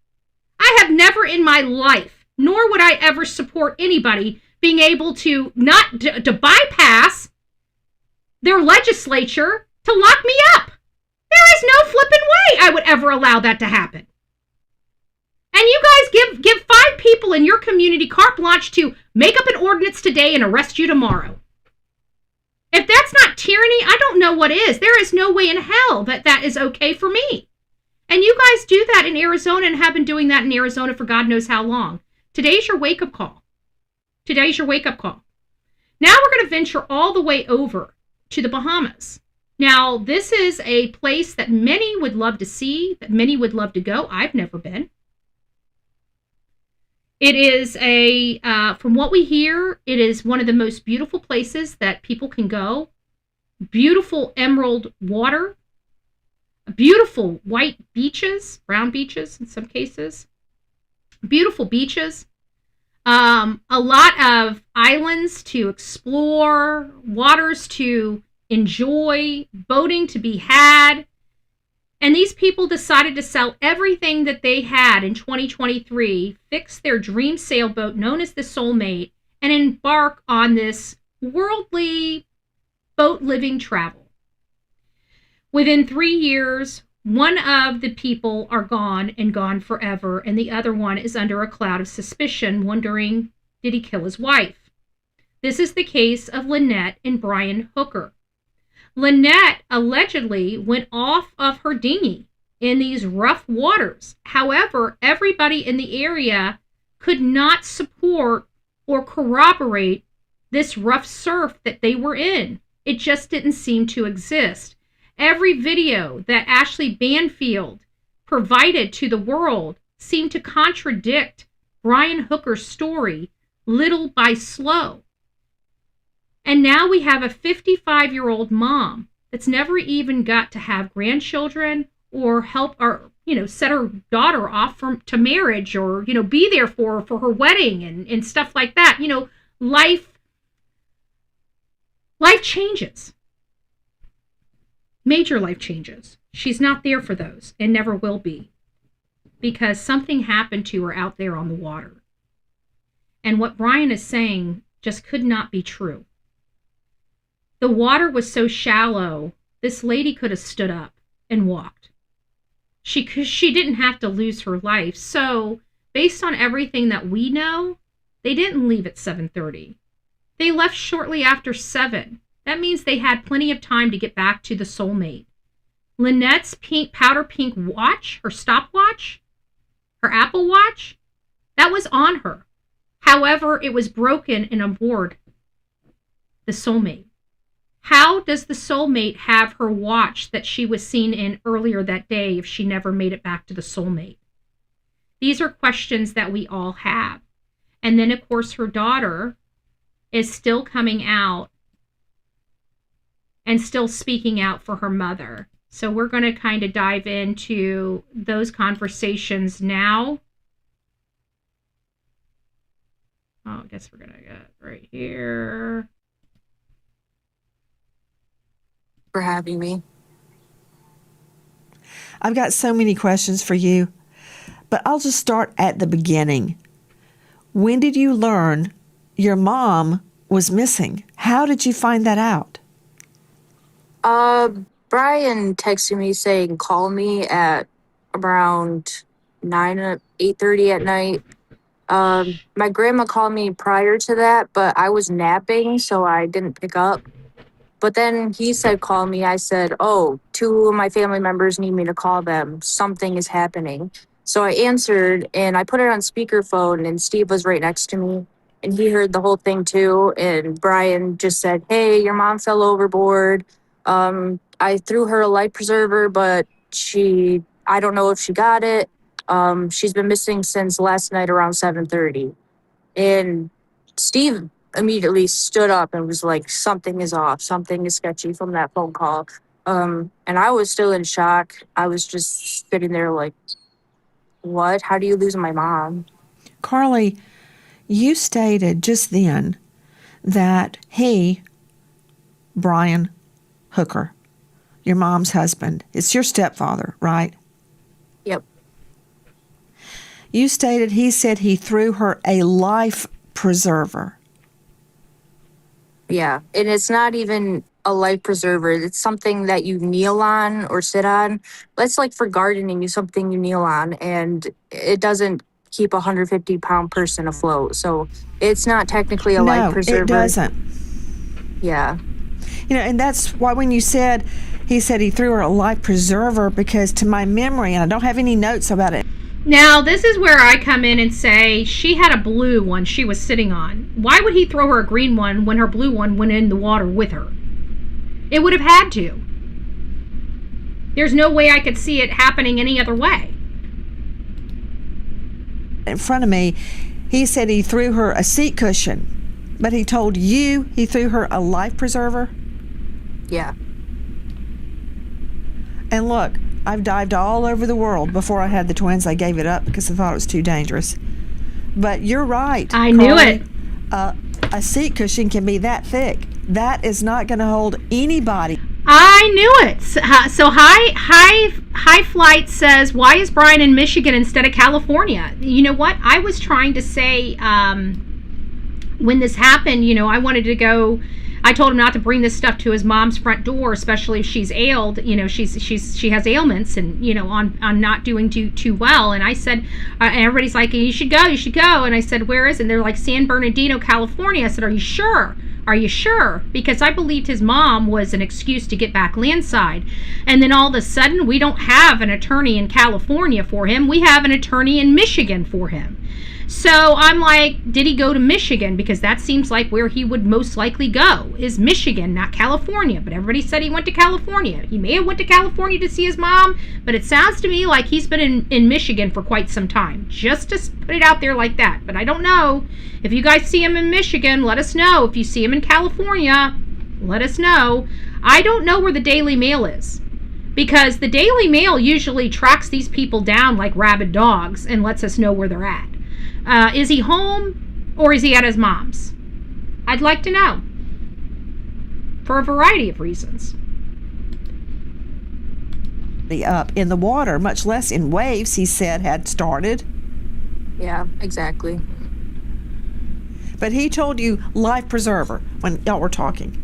I have never in my life, nor would I ever support anybody being able to to bypass their legislature to lock me up. There is no flipping way I would ever allow that to happen. And you guys give 5 people in your community carte blanche to make up an ordinance today and arrest you tomorrow. If that's not tyranny, I don't know what is. There is no way in hell that is okay for me. And you guys do that in Arizona and have been doing that in Arizona for God knows how long. Today's your wake-up call. Now we're going to venture all the way over to the Bahamas. Now, this is a place that many would love to see, that many would love to go. I've never been. It is from what we hear, it is one of the most beautiful places that people can go. Beautiful emerald water. Beautiful white beaches, brown beaches in some cases. Beautiful beaches. A lot of islands to explore, waters to enjoy, boating to be had. And these people decided to sell everything that they had in 2023, fix their dream sailboat known as the Soulmate, and embark on this worldly boat living travel. Within 3 years, one of the people are gone and gone forever, and the other one is under a cloud of suspicion, wondering, did he kill his wife? This is the case of Lynette and Brian Hooker. Lynette allegedly went off of her dinghy in these rough waters. However, everybody in the area could not support or corroborate this rough surf that they were in. It just didn't seem to exist. Every video that Ashley Banfield provided to the world seemed to contradict Brian Hooker's story little by slow. And now we have a 55-year-old mom that's never even got to have grandchildren or help or, set her daughter off to marriage or, be there for her wedding and stuff like that. Life changes. Major life changes. She's not there for those and never will be because something happened to her out there on the water. And what Brian is saying just could not be true. The water was so shallow, this lady could have stood up and walked. She didn't have to lose her life. So based on everything that we know, they didn't leave at 7:30. They left shortly after 7. That means they had plenty of time to get back to the Soulmate. Lynette's powder pink watch, her stopwatch, her Apple Watch, that was on her. However, it was broken and aboard the Soulmate. How does the Soulmate have her watch that she was seen in earlier that day if she never made it back to the Soulmate? These are questions that we all have. And then, of course, her daughter is still coming out and still speaking out for her mother. So we're going to kind of dive into those conversations now. Oh, I guess we're going to get right here. For having me. I've got so many questions for you, but I'll just start at the beginning. When did you learn your mom was missing? How did you find that out? Brian texted me saying, call me at around 8:30 at night. My grandma called me prior to that, but I was napping, so I didn't pick up. But then he said, call me. I said, 2 of my family members need me to call them. Something is happening. So I answered, and I put it on speakerphone, and Steve was right next to me. And he heard the whole thing too. And Brian just said, hey, your mom fell overboard. I threw her a life preserver, but I don't know if she got it. She's been missing since last night around 7:30. And Steve immediately stood up and was like, something is off. Something is sketchy from that phone call. And I was still in shock. I was just sitting there like, what? How do you lose my mom? Carly, you stated just then that Brian Hooker, your mom's husband, it's your stepfather, right? Yep. You stated he said he threw her a life preserver. Yeah, and it's not even a life preserver. It's something that you kneel on or sit on. That's like for gardening, something you kneel on, and it doesn't keep a 150-pound person afloat. So it's not technically a life preserver. No, it doesn't. Yeah. And that's why when you said, he said he threw her a life preserver, because to my memory, and I don't have any notes about it. Now, this is where I come in and say she had a blue one she was sitting on. Why would he throw her a green one when her blue one went in the water with her? It would have had to. There's no way I could see it happening any other way. In front of me, he said he threw her a seat cushion, but he told you he threw her a life preserver? Yeah. And look, I've dived all over the world. Before I had the twins, I gave it up because I thought it was too dangerous. But you're right. I knew it. A seat cushion can be that thick. That is not going to hold anybody. I knew it. So High Flight says, why is Brian in Michigan instead of California? You know what? I was trying to say when this happened, I wanted to go. I told him not to bring this stuff to his mom's front door, especially if she's ailed. She has ailments and, on not doing too well. And I said, and everybody's like, you should go. And I said, where is it? And they're like, San Bernardino, California. I said, are you sure? Are you sure? Because I believed his mom was an excuse to get back landside. And then all of a sudden, we don't have an attorney in California for him. We have an attorney in Michigan for him. So I'm like, did he go to Michigan? Because that seems like where he would most likely go, is Michigan, not California. But everybody said he went to California. He may have went to California to see his mom, but it sounds to me like he's been in Michigan for quite some time. Just to put it out there like that. But I don't know. If you guys see him in Michigan, let us know. If you see him in California, let us know. I don't know where the Daily Mail is. Because the Daily Mail usually tracks these people down like rabid dogs and lets us know where they're at. Is he home or is he at his mom's? I'd like to know. For a variety of reasons. Up in the water, much less in waves, he said, had started. Yeah, exactly. But he told you life preserver when y'all were talking.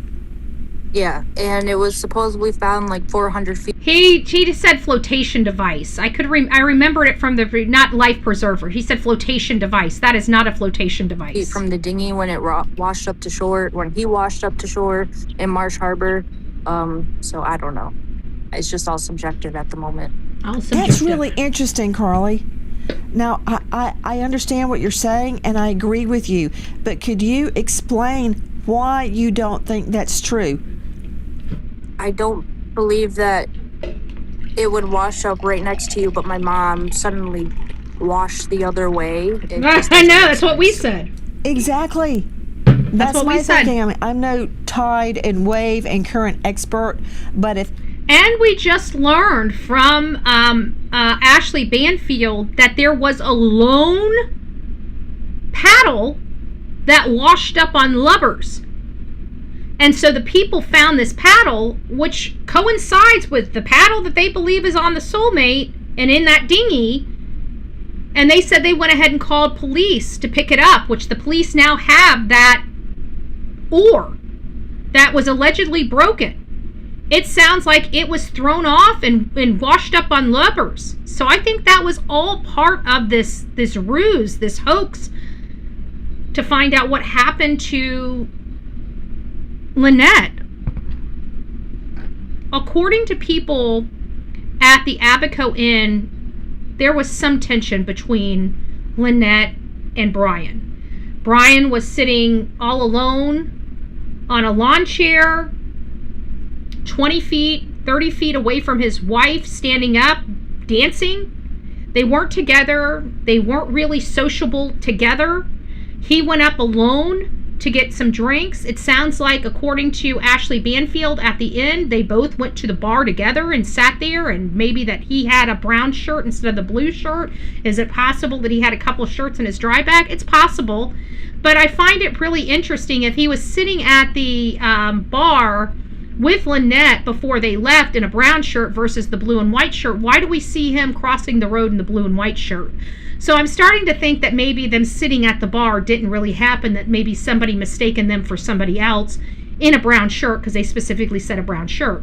Yeah, and it was supposedly found like 400 feet. He just said flotation device. I remembered it from not life preserver. He said flotation device. That is not a flotation device. From the dinghy when it washed up to shore, when he washed up to shore in Marsh Harbor. So I don't know. It's just all subjective at the moment. That's really interesting, Carly. Now, I understand what you're saying, and I agree with you. But could you explain why you don't think that's true? I don't believe that it would wash up right next to you, but my mom suddenly washed the other way. I know, that's what we said. Exactly. That's what my we said. thinking. I'm no tide and wave and current expert, but if... And we just learned from Ashley Banfield that there was a lone paddle that washed up on lubbers. And so the people found this paddle, which coincides with the paddle that they believe is on the Soulmate and in that dinghy. And they said they went ahead and called police to pick it up, which the police now have that oar that was allegedly broken. It sounds like it was thrown off and washed up on lubbers. So I think that was all part of this ruse, this hoax, to find out what happened to Lynette. According to people at the Abaco Inn, there was some tension between Lynette and Brian. Brian was sitting all alone on a lawn chair, 20 feet, 30 feet away from his wife, standing up, dancing. They weren't together. They weren't really sociable together. He went up alone to get some drinks. It sounds like, according to Ashley Banfield at the inn, they both went to the bar together and sat there, and maybe that he had a brown shirt instead of the blue shirt. Is it possible that he had a couple shirts in his dry bag? It's possible. But I find it really interesting if he was sitting at the bar with Lynette before they left in a brown shirt versus the blue and white shirt. Why do we see him crossing the road in the blue and white shirt? So I'm starting to think that maybe them sitting at the bar didn't really happen, that maybe somebody mistaken them for somebody else in a brown shirt, because they specifically said a brown shirt.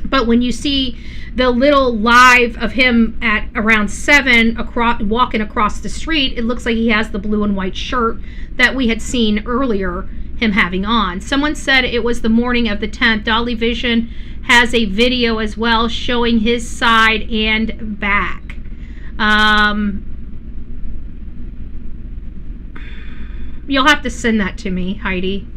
But when you see the little live of him at around 7 walking across the street, it looks like he has the blue and white shirt that we had seen earlier him having on. Someone said it was the morning of the 10th. Dolly Vision has a video as well showing his side and back. You'll have to send that to me, Heidi.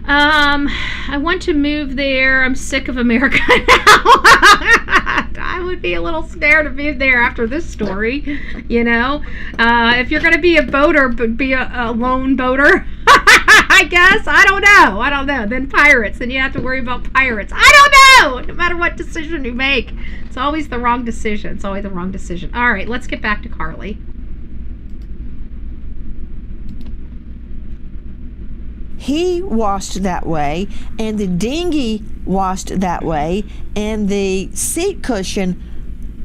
I want to move there. I'm sick of America now. I would be a little scared to move there after this story, you know. If you're going to be a boater, but be a lone boater. I guess. I don't know. Then pirates. Then you have to worry about pirates. I don't know. No matter what decision you make, it's always the wrong decision. All right, let's get back to Carly. He washed that way, and the dinghy washed that way, and the seat cushion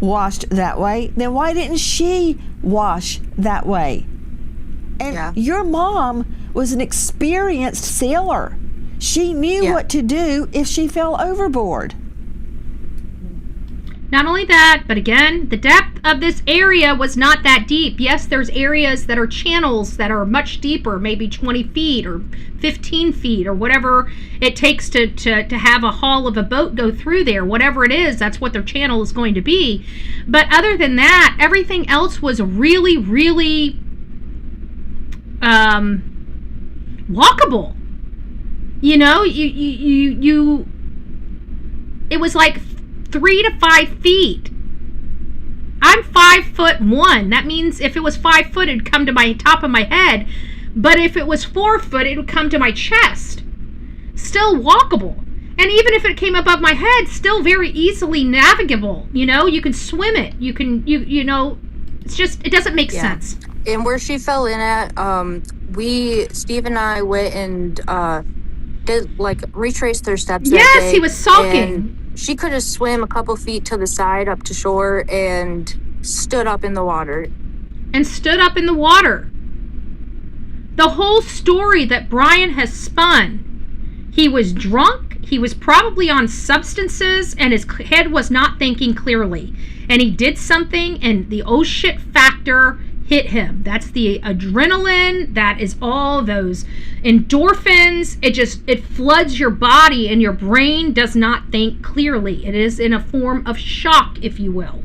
washed that way. Then why didn't she wash that way? And your mom was an experienced sailor. She knew what to do if she fell overboard. Not only that, but again, the depth of this area was not that deep. Yes, there's areas that are channels that are much deeper, maybe 20 feet or 15 feet or whatever it takes to have a hull of a boat go through there. Whatever it is, that's what their channel is going to be. But other than that, everything else was really, really walkable. You know, you it was like 3 to 5 feet. I'm 5'1". That means if it was 5 foot, it'd come to my top of my head. But if it was 4 foot, it would come to my chest. Still walkable. And even if it came above my head, still very easily navigable. You know, you can swim it. You know, it's just, it doesn't make sense. And where she fell in at, Steve and I went and did retraced their steps. Yes, he was sulking. She could have swam a couple feet to the side up to shore and stood up in the water. The whole story that Brian has spun, he was drunk, he was probably on substances, and his head was not thinking clearly. And he did something, and the oh shit factor hit him. That's the adrenaline, that is all those endorphins. It floods your body, and your brain does not think clearly. It is in a form of shock, if you will.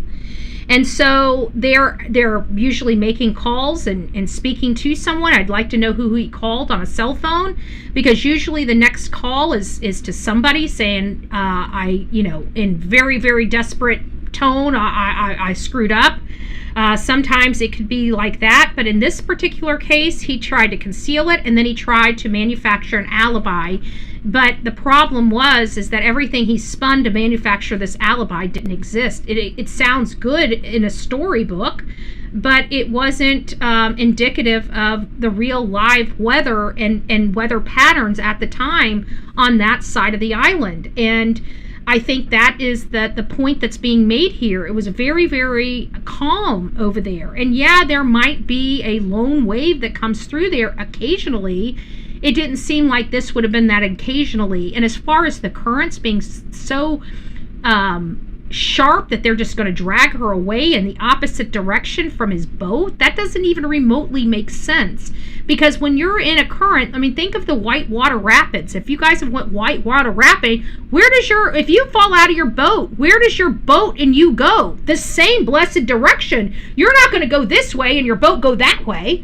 And so they're usually making calls and speaking to someone. I'd like to know who he called on a cell phone, because usually the next call is to somebody saying, in very, very desperate tone, I screwed up. Sometimes it could be like that, but in this particular case, he tried to conceal it, and then he tried to manufacture an alibi. But the problem is that everything he spun to manufacture this alibi didn't exist. It sounds good in a storybook, but it wasn't indicative of the real live weather and weather patterns at the time on that side of the island. And I think that is the point that's being made here. It was very, very calm over there. And yeah, there might be a lone wave that comes through there occasionally. It didn't seem like this would have been that occasionally. And as far as the currents being so sharp that they're just going to drag her away in the opposite direction from his boat, that doesn't even remotely make sense. Because when you're in a current, I mean, think of the whitewater rapids. If you guys have went whitewater rapid, if you fall out of your boat, where does your boat and you go? The same blessed direction. You're not going to go this way and your boat go that way.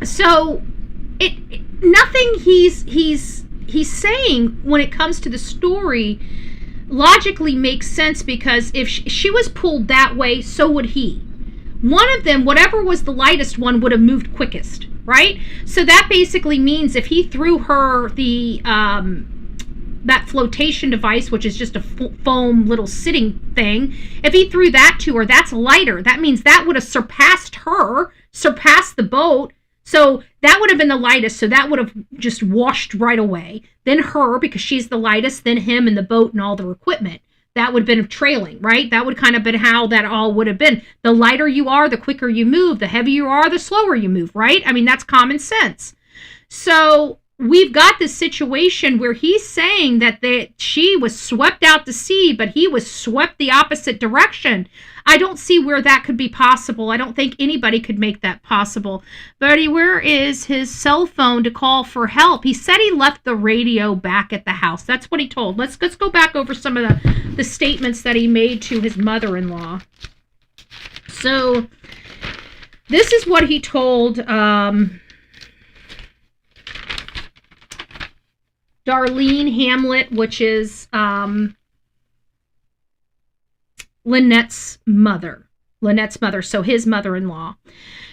So nothing he's saying when it comes to the story logically makes sense, because if she was pulled that way, so would he. One of them, whatever was the lightest one, would have moved quickest, right? So that basically means if he threw her the that flotation device, which is just a foam little sitting thing, if he threw that to her, that's lighter. That means that would have surpassed the boat. So that would have been the lightest, so that would have just washed right away. Then her, because she's the lightest, then him and the boat and all their equipment. That would have been trailing, right? That would kind of been how that all would have been. The lighter you are, the quicker you move. The heavier you are, the slower you move, right? I mean, that's common sense. So we've got this situation where he's saying that she was swept out to sea, but he was swept the opposite direction. I don't see where that could be possible. I don't think anybody could make that possible. Bertie, where is his cell phone to call for help? He said he left the radio back at the house. That's what he told. Let's go back over some of the statements that he made to his mother-in-law. So this is what he told Darlene Hamlet, which is Lynette's mother, so his mother-in-law.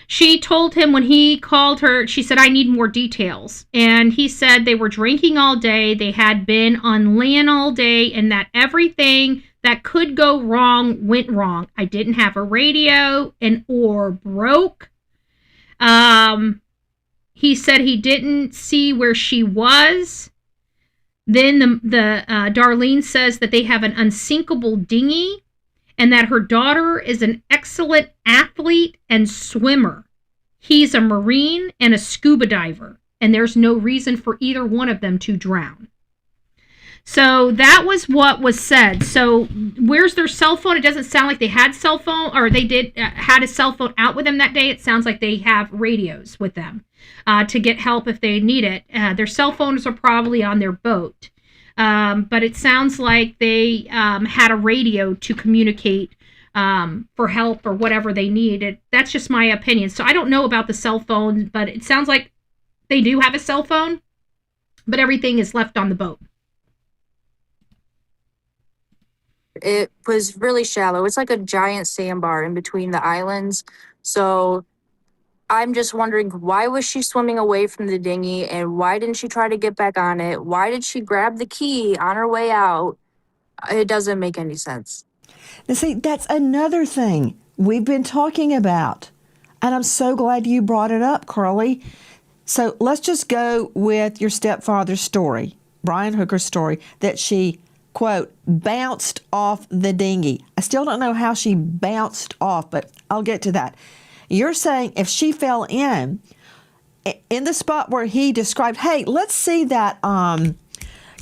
She told him when he called her, she said, I need more details. And he said they were drinking all day, they had been on land all day, and that everything that could go wrong went wrong. I didn't have a radio, an oar broke. He said he didn't see where she was. Then the Darlene says that they have an unsinkable dinghy and that her daughter is an excellent athlete and swimmer. He's a Marine and a scuba diver, and there's no reason for either one of them to drown. So that was what was said. So where's their cell phone? It doesn't sound like they had cell phone, or they did had a cell phone out with them that day. It sounds like they have radios with them to get help if they need it. Their cell phones are probably on their boat. But it sounds like they had a radio to communicate for help or whatever they needed. That's just my opinion. So I don't know about the cell phone, but it sounds like they do have a cell phone, but everything is left on the boat. It was really shallow. It's like a giant sandbar in between the islands. So I'm just wondering, why was she swimming away from the dinghy, and why didn't she try to get back on it? Why did she grab the key on her way out? It doesn't make any sense. Now, see, that's another thing we've been talking about. And I'm so glad you brought it up, Carly. So let's just go with your stepfather's story, Brian Hooker's story, that she, quote, bounced off the dinghy. I still don't know how she bounced off, but I'll get to that. You're saying if she fell in the spot where he described, hey, let's see that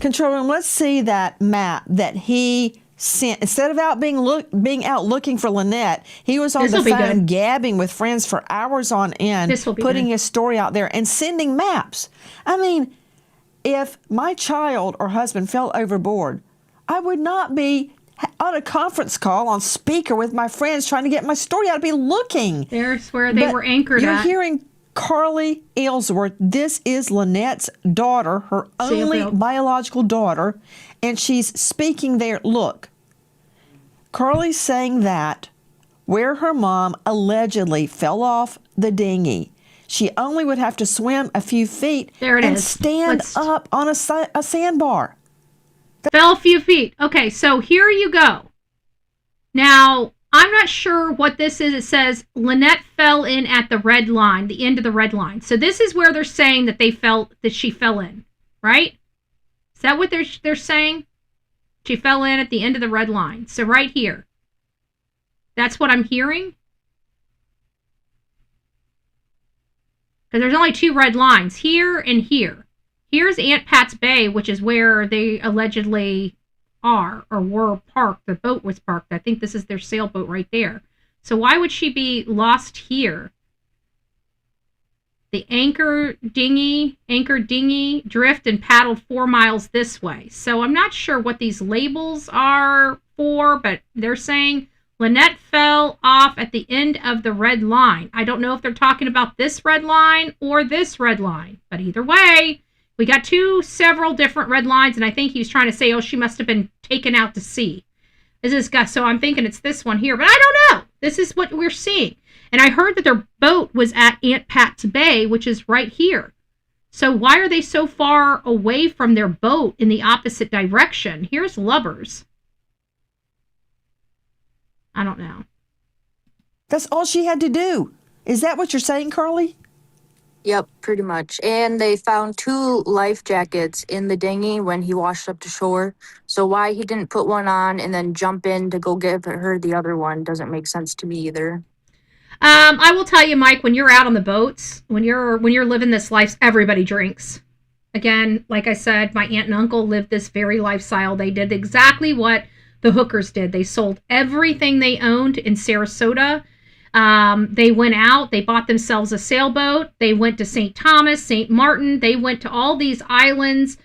control room, let's see that map that he sent. Instead of being out looking for Lynette, he was on the phone gabbing with friends for hours on end, putting his story out there and sending maps. I mean, if my child or husband fell overboard, I would not be on a conference call on speaker with my friends trying to get my story out. I'd be looking. There's where they were anchored you're at. You're hearing Carly Aylesworth. This is Lynette's daughter, her only biological daughter, and she's speaking there. Look, Carly's saying that where her mom allegedly fell off the dinghy, she only would have to swim a few feet and stand up on a sandbar. Fell a few feet. Okay, so here you go. Now, I'm not sure what this is. It says Lynette fell in at the red line, the end of the red line. So this is where they're saying that she fell in, right? Is that what they're saying? She fell in at the end of the red line. So right here. That's what I'm hearing. Because there's only two red lines, here and here. Here's Aunt Pat's Bay, which is where they allegedly are or were parked. The boat was parked. I think this is their sailboat right there. So why would she be lost here? The anchor dinghy, drift and paddled 4 miles this way. So I'm not sure what these labels are for, but they're saying Lynette fell off at the end of the red line. I don't know if they're talking about this red line or this red line, but either way, we got several different red lines, and I think he was trying to say, oh, she must have been taken out to sea. So I'm thinking it's this one here, but I don't know. This is what we're seeing. And I heard that their boat was at Aunt Pat's Bay, which is right here. So why are they so far away from their boat in the opposite direction? Here's Lubbers. I don't know. That's all she had to do. Is that what you're saying, Carly? Yep, pretty much. And they found 2 life jackets in the dinghy when he washed up to shore. So why he didn't put one on and then jump in to go give her the other one doesn't make sense to me either. I will tell you, Mike, when you're out on the boats, when you're living this life, everybody drinks. Again, like I said, my aunt and uncle lived this very lifestyle. They did exactly what the Hookers did. They sold everything they owned in Sarasota. They went out, they bought themselves a sailboat, they went to St. Thomas, St. Martin, they went to all these islands,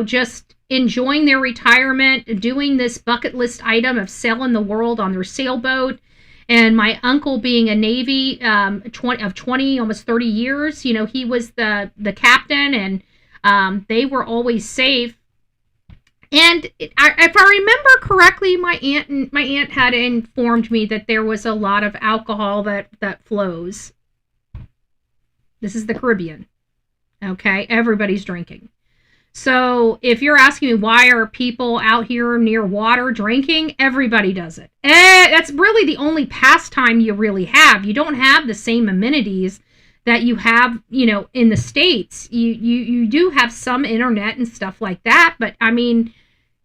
just enjoying their retirement, doing this bucket list item of sailing the world on their sailboat. And my uncle being a Navy of 20, almost 30 years, he was the captain, and they were always safe. And if I remember correctly, my aunt had informed me that there was a lot of alcohol that flows. This is the Caribbean. Okay, everybody's drinking. So if you're asking me why are people out here near water drinking, everybody does it. That's really the only pastime you really have. You don't have the same amenities that you have, in the States. You do have some internet and stuff like that, but I mean,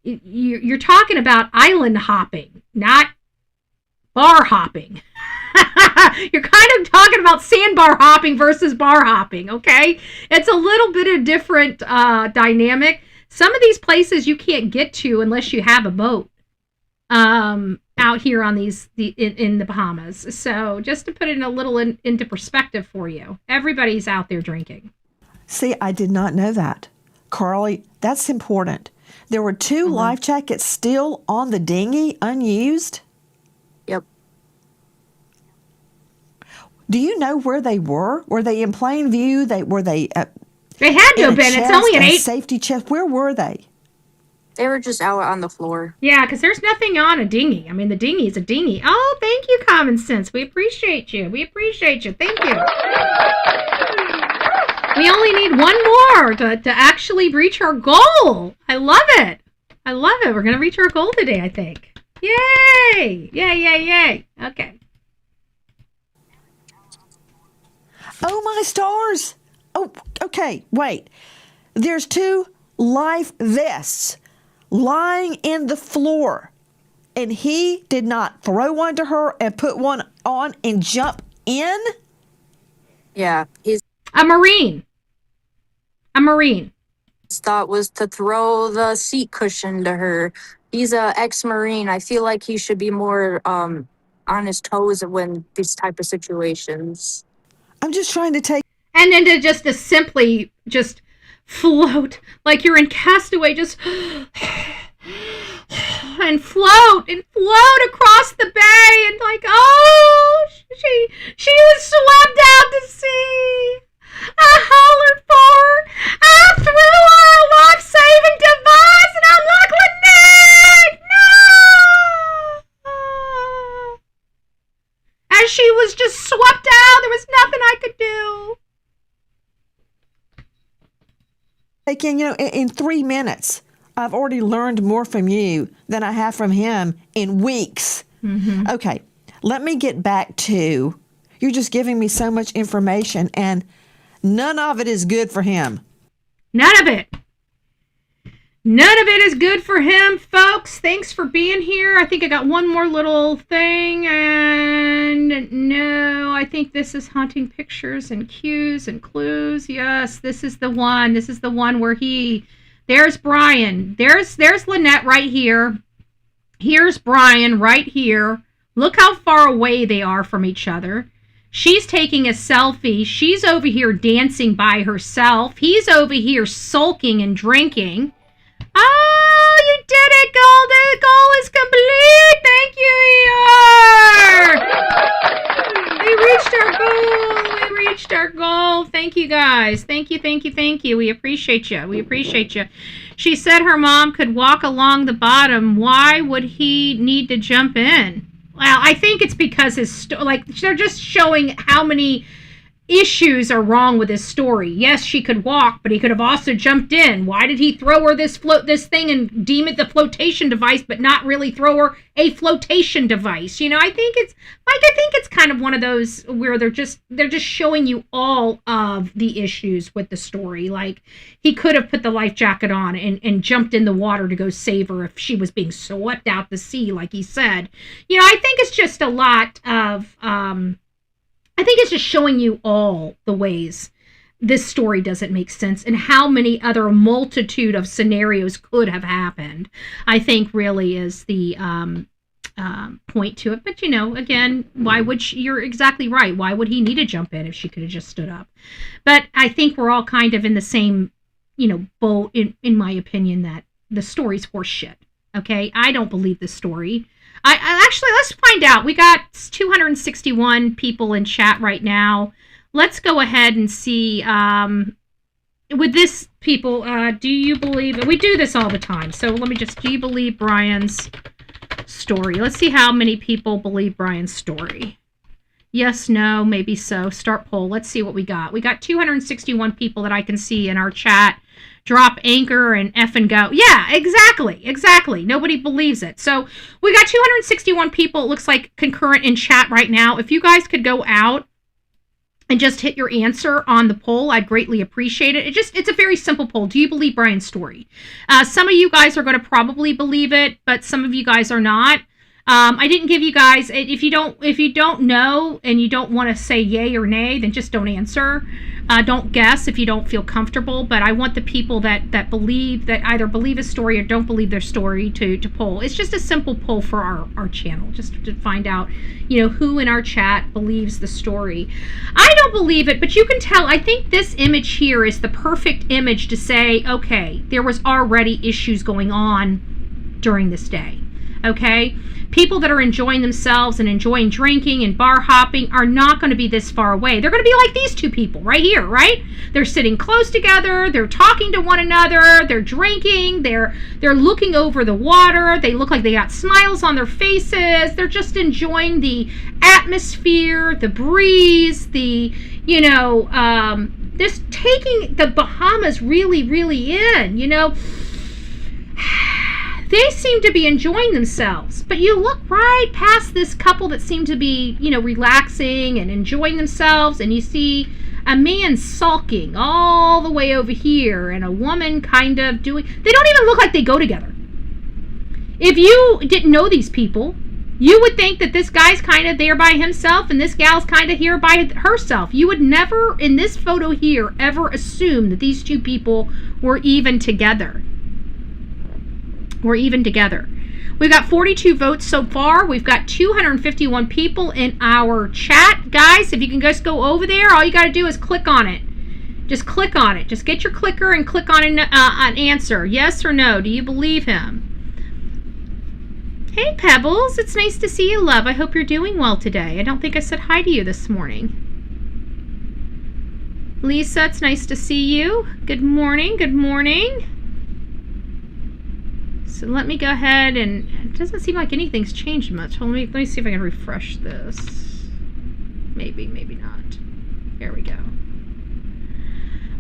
you're talking about island hopping, not bar hopping. You're kind of talking about sandbar hopping versus bar hopping, okay? It's a little bit of different dynamic. Some of these places you can't get to unless you have a boat out here on in the Bahamas. So just to put it into perspective for you, everybody's out there drinking. See, I did not know that. Carly, that's important. There were 2 life jackets still on the dinghy, unused? Yep. Do you know where they were? Were they in plain view? Were they? They had to have been. It's only an 8 safety chest. Where were they? They were just out on the floor. Yeah, because there's nothing on a dinghy. I mean, the dinghy is a dinghy. Oh, thank you, Common Sense. We appreciate you. Thank you. We only need one more to actually reach our goal. I love it. We're going to reach our goal today, I think. Yay! Yay. Okay. Oh, my stars. Oh, okay, wait. There's 2 life vests lying in the floor, and he did not throw one to her and put one on and jump in? Yeah, his A Marine. thought was to throw the seat cushion to her. He's a ex-Marine. I feel like he should be more on his toes when these type of situations. I'm just trying to take... And then to simply just float like you're in Castaway, just and float across the bay, and like, oh, she was swept out to sea. I hollered for her. I threw her a life-saving device, and I'm like, Lynette, no! As she was just swept out, there was nothing I could do. Taking, in 3 minutes, I've already learned more from you than I have from him in weeks. Mm-hmm. Okay, let me get back to, you're just giving me so much information, and none of it is good for him. None of it is good for him, folks. Thanks for being here. I think I got one more little thing, and no, I think this is Haunting Pictures and Cues and Clues. Yes, this is the one. This is the one where there's Brian. There's Lynette right here. Here's Brian right here. Look how far away they are from each other. She's taking a selfie. She's over here dancing by herself. He's over here sulking and drinking. Oh, you did it, Gold. The goal is complete. Thank you, ER. We reached our goal. Thank you, guys. Thank you. We appreciate you. She said her mom could walk along the bottom. Why would he need to jump in? Well, I think it's because they're just showing how many issues are wrong with his story. Yes, she could walk, but he could have also jumped in. Why did he throw her this thing and deem it the flotation device, but not really throw her a flotation device? I think it's kind of one of those where they're just showing you all of the issues with the story. Like, he could have put the life jacket on and jumped in the water to go save her if she was being swept out to sea, like he said. I think it's just a lot of I think it's just showing you all the ways this story doesn't make sense and how many other multitude of scenarios could have happened. I think really is the point to it. But, again, why would you're exactly right. Why would he need to jump in if she could have just stood up? But I think we're all kind of in the same, boat, in my opinion, that the story's horse shit. Okay? I don't believe the story. I actually, let's find out. We got 261 people in chat right now. Let's go ahead and see with this, people, do you believe, we do this all the time, so let me just, do you believe Brian's story? Let's see how many people believe Brian's story. Yes, no, maybe so. Start poll. Let's see what we got. We got 261 people that I can see in our chat. Drop anchor and F and go. Yeah, exactly. Nobody believes it. So we got 261 people, it looks like, concurrent in chat right now. If you guys could go out and just hit your answer on the poll, I'd greatly appreciate it. It's a very simple poll. Do you believe Brian's story? Some of you guys are going to probably believe it, but some of you guys are not. I didn't give you guys, if you don't know and you don't want to say yay or nay, then just don't answer. Don't guess if you don't feel comfortable, but I want the people that believe, that either believe a story or don't believe their story to poll. It's just a simple poll for our channel, just to find out, who in our chat believes the story. I don't believe it, but you can tell, I think this image here is the perfect image to say, okay, there was already issues going on during this day. Okay? People that are enjoying themselves and enjoying drinking and bar hopping are not going to be this far away. They're going to be like these two people right here, right? They're sitting close together. They're talking to one another. They're drinking. They're looking over the water. They look like they got smiles on their faces. They're just enjoying the atmosphere, the breeze, this taking the Bahamas really, really in, They seem to be enjoying themselves, but you look right past this couple that seem to be, relaxing and enjoying themselves, and you see a man sulking all the way over here, and a woman kind of doing, they don't even look like they go together. If you didn't know these people, you would think that this guy's kind of there by himself and this gal's kind of here by herself. You would never, in this photo here, ever assume that these two people were even together. We've got 42 votes so far. We've got 251 people in our chat. Guys, if you can just go over there, all you got to do is click on it. Just click on it. Just get your clicker and click on an answer. Yes or no. Do you believe him? Hey, Pebbles. It's nice to see you, love. I hope you're doing well today. I don't think I said hi to you this morning. Lisa, it's nice to see you. Good morning. So let me go ahead, and it doesn't seem like anything's changed much. Let me see if I can refresh this. Maybe not. There we go.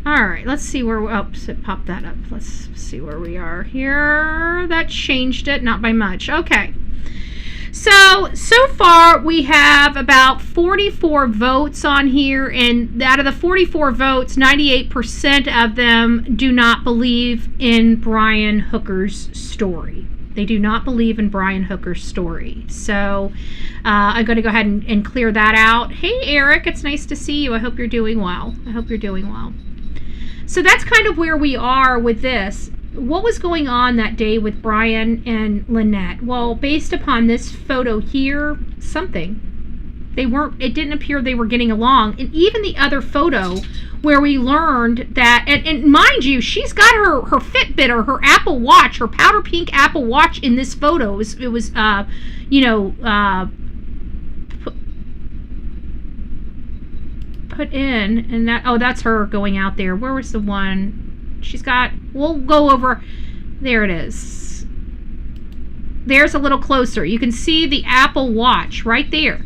All right, let's see where, oops, it popped that up. Let's see where we are here. That changed it, not by much. Okay. So far we have about 44 votes on here, and out of the 44 votes, 98% of them do not believe in Brian Hooker's story. They do not believe in Brian Hooker's story. So I'm going to go ahead and clear that out. Hey, Eric, it's nice to see you. I hope you're doing well. So that's kind of where we are with this. What was going on that day with Brian and Lynette? Well, based upon this photo here, it didn't appear they were getting along. And even the other photo where we learned that, and mind you, she's got her Fitbit or her Apple Watch, her powder pink Apple Watch in this photo. It was put in, and that's her going out there. Where was the one? We'll go over, there it is. There's a little closer. You can see the Apple Watch right there.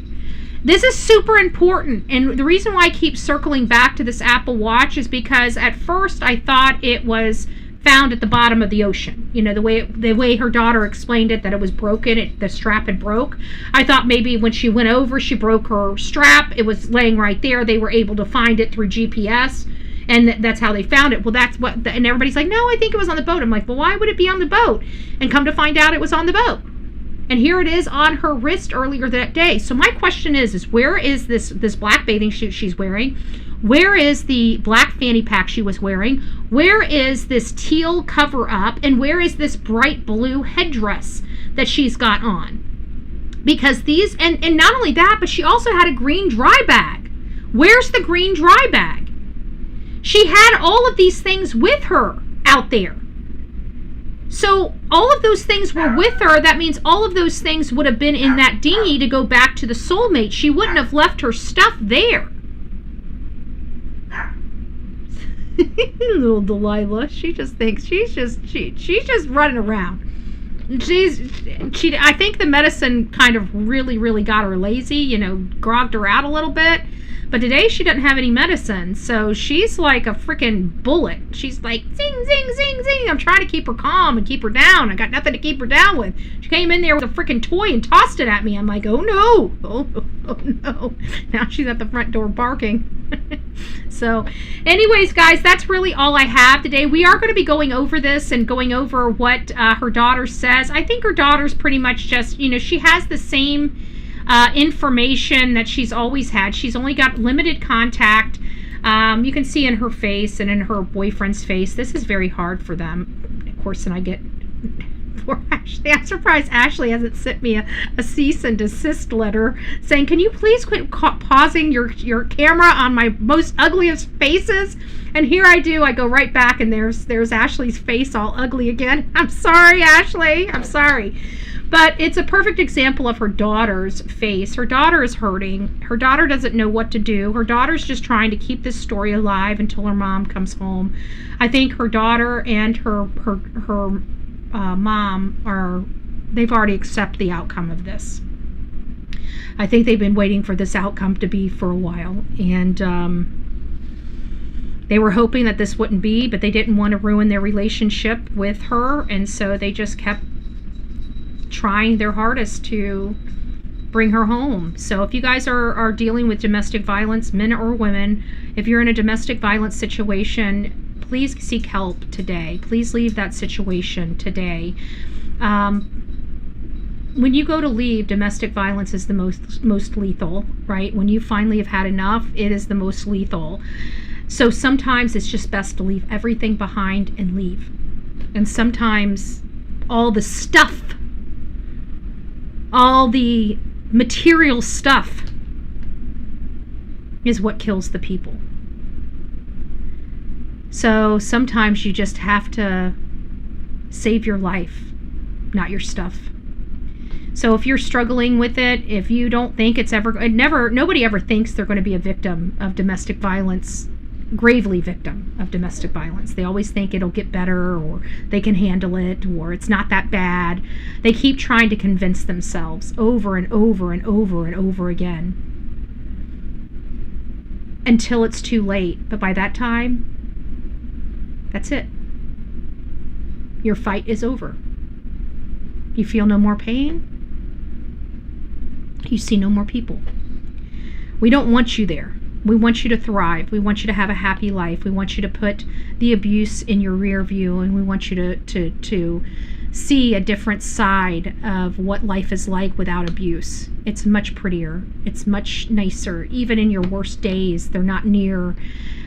This is super important, and the reason why I keep circling back to this Apple Watch is because at first I thought it was found at the bottom of the ocean. The way her daughter explained it, that it was broken, the strap had broke. I thought maybe when she went over, she broke her strap. It was laying right there. They were able to find it through GPS. And that's how they found it. Well, that's what, and everybody's like, no, I think it was on the boat. I'm like, well, why would it be on the boat? And come to find out it was on the boat. And here it is on her wrist earlier that day. So my question is where is this black bathing suit she's wearing? Where is the black fanny pack she was wearing? Where is this teal cover up? And where is this bright blue headdress that she's got on? Because these, and not only that, but she also had a green dry bag. Where's the green dry bag? She had all of these things with her out there. So all of those things were with her. That means all of those things would have been in that dinghy to go back to the soulmate. She wouldn't have left her stuff there. Little Delilah. She just thinks she's just running around. I think the medicine kind of really got her lazy, grogged her out a little bit. But today she doesn't have any medicine, so she's like a freaking bullet. She's like, zing, zing, zing, zing. I'm trying to keep her calm and keep her down. I got nothing to keep her down with. She came in there with a freaking toy and tossed it at me. I'm like, oh no. Oh no. Now she's at the front door barking. So, anyways, guys, that's really all I have today. We are going to be going over this and going over what her daughter says. I think her daughter's pretty much just, she has the same information that she's always had. She's only got limited contact. You can see in her face and in her boyfriend's face, this is very hard for them. Of course, and I get poor Ashley. I'm surprised Ashley hasn't sent me a cease and desist letter saying, can you please quit pausing your camera on my most ugliest faces? And here I do. I go right back and there's Ashley's face all ugly again. I'm sorry, Ashley. I'm sorry. But it's a perfect example of her daughter's face. Her daughter is hurting. Her daughter doesn't know what to do. Her daughter's just trying to keep this story alive until her mom comes home. I think her daughter and her mom they've already accepted the outcome of this. I think they've been waiting for this outcome to be for a while. And they were hoping that this wouldn't be, but they didn't want to ruin their relationship with her. And so they just kept trying their hardest to bring her home. So if you guys are dealing with domestic violence, men or women, if you're in a domestic violence situation, please seek help today. Please leave that situation today. When you go to leave, domestic violence is the most lethal, right? When you finally have had enough, it is the most lethal. So sometimes it's just best to leave everything behind and leave. And sometimes all the stuff, all the material stuff is what kills the people. So sometimes you just have to save your life, not your stuff. So if you're struggling with it, if you don't think nobody ever thinks they're going to be a victim of domestic violence, gravely victim of domestic violence. They always think it'll get better, or they can handle it, or it's not that bad. They keep trying to convince themselves over and over and over and over again until it's too late. But by that time, that's it. Your fight is over. You feel no more pain. You see no more people. We don't want you there. We want you to thrive. We want you to have a happy life. We want you to put the abuse in your rear view, and we want you to see a different side of what life is like without abuse. It's much prettier. It's much nicer. Even in your worst days, they're not near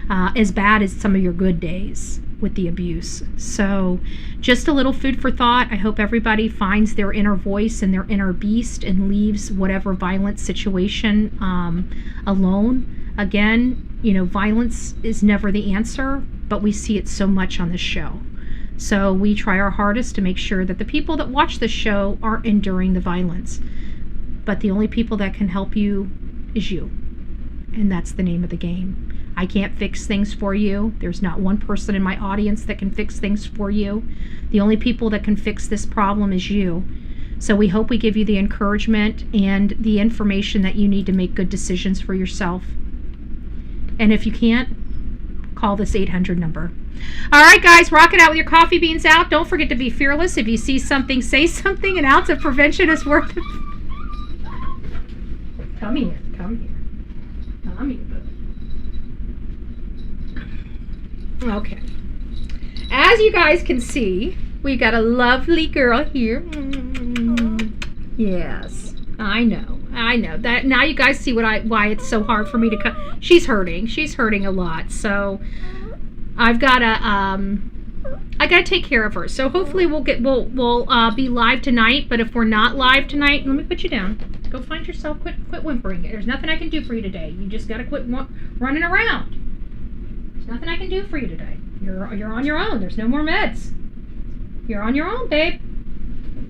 as bad as some of your good days with the abuse. So just a little food for thought. I hope everybody finds their inner voice and their inner beast and leaves whatever violent situation alone. Again, violence is never the answer, but we see it so much on this show. So we try our hardest to make sure that the people that watch this show aren't enduring the violence. But the only people that can help you is you. And that's the name of the game. I can't fix things for you. There's not one person in my audience that can fix things for you. The only people that can fix this problem is you. So we hope we give you the encouragement and the information that you need to make good decisions for yourself. And if you can't, call this 800 number. All right, guys, rock it out with your coffee beans out. Don't forget to be fearless. If you see something, say something. An ounce of prevention is worth it. Come here. Okay. As you guys can see, we got a lovely girl here. Yes, I know. That now you guys see why it's so hard for me to cut. She's hurting a lot. So I've got I gotta take care of her. So hopefully we'll be live tonight. But if we're not live tonight, let me put you down. Go find yourself. Quit whimpering. There's nothing I can do for you today. You just gotta quit running around. There's nothing I can do for you today. You're on your own. There's no more meds. You're on your own, babe.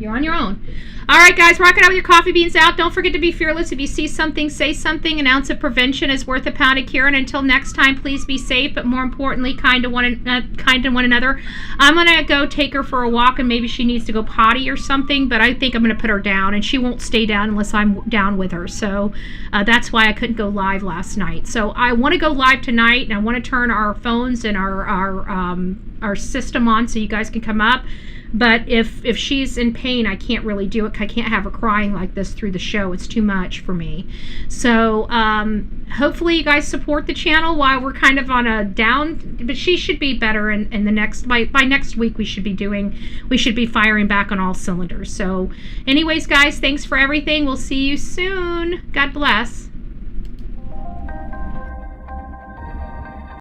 You're on your own. All right, guys, rock it out with your coffee beans out. Don't forget to be fearless. If you see something, say something. An ounce of prevention is worth a pound of cure. And until next time, please be safe, but more importantly, kind to one another. I'm going to go take her for a walk, and maybe she needs to go potty or something, but I think I'm going to put her down, and she won't stay down unless I'm down with her. So that's why I couldn't go live last night. So I want to go live tonight, and I want to turn our phones and our system on so you guys can come up. But if she's in pain, I can't really do it. I can't have her crying like this through the show. It's too much for me. So hopefully you guys support the channel while we're kind of on a down. But she should be better in the next by next week. We should be firing back on all cylinders. So anyways, guys, thanks for everything. We'll see you soon. God bless.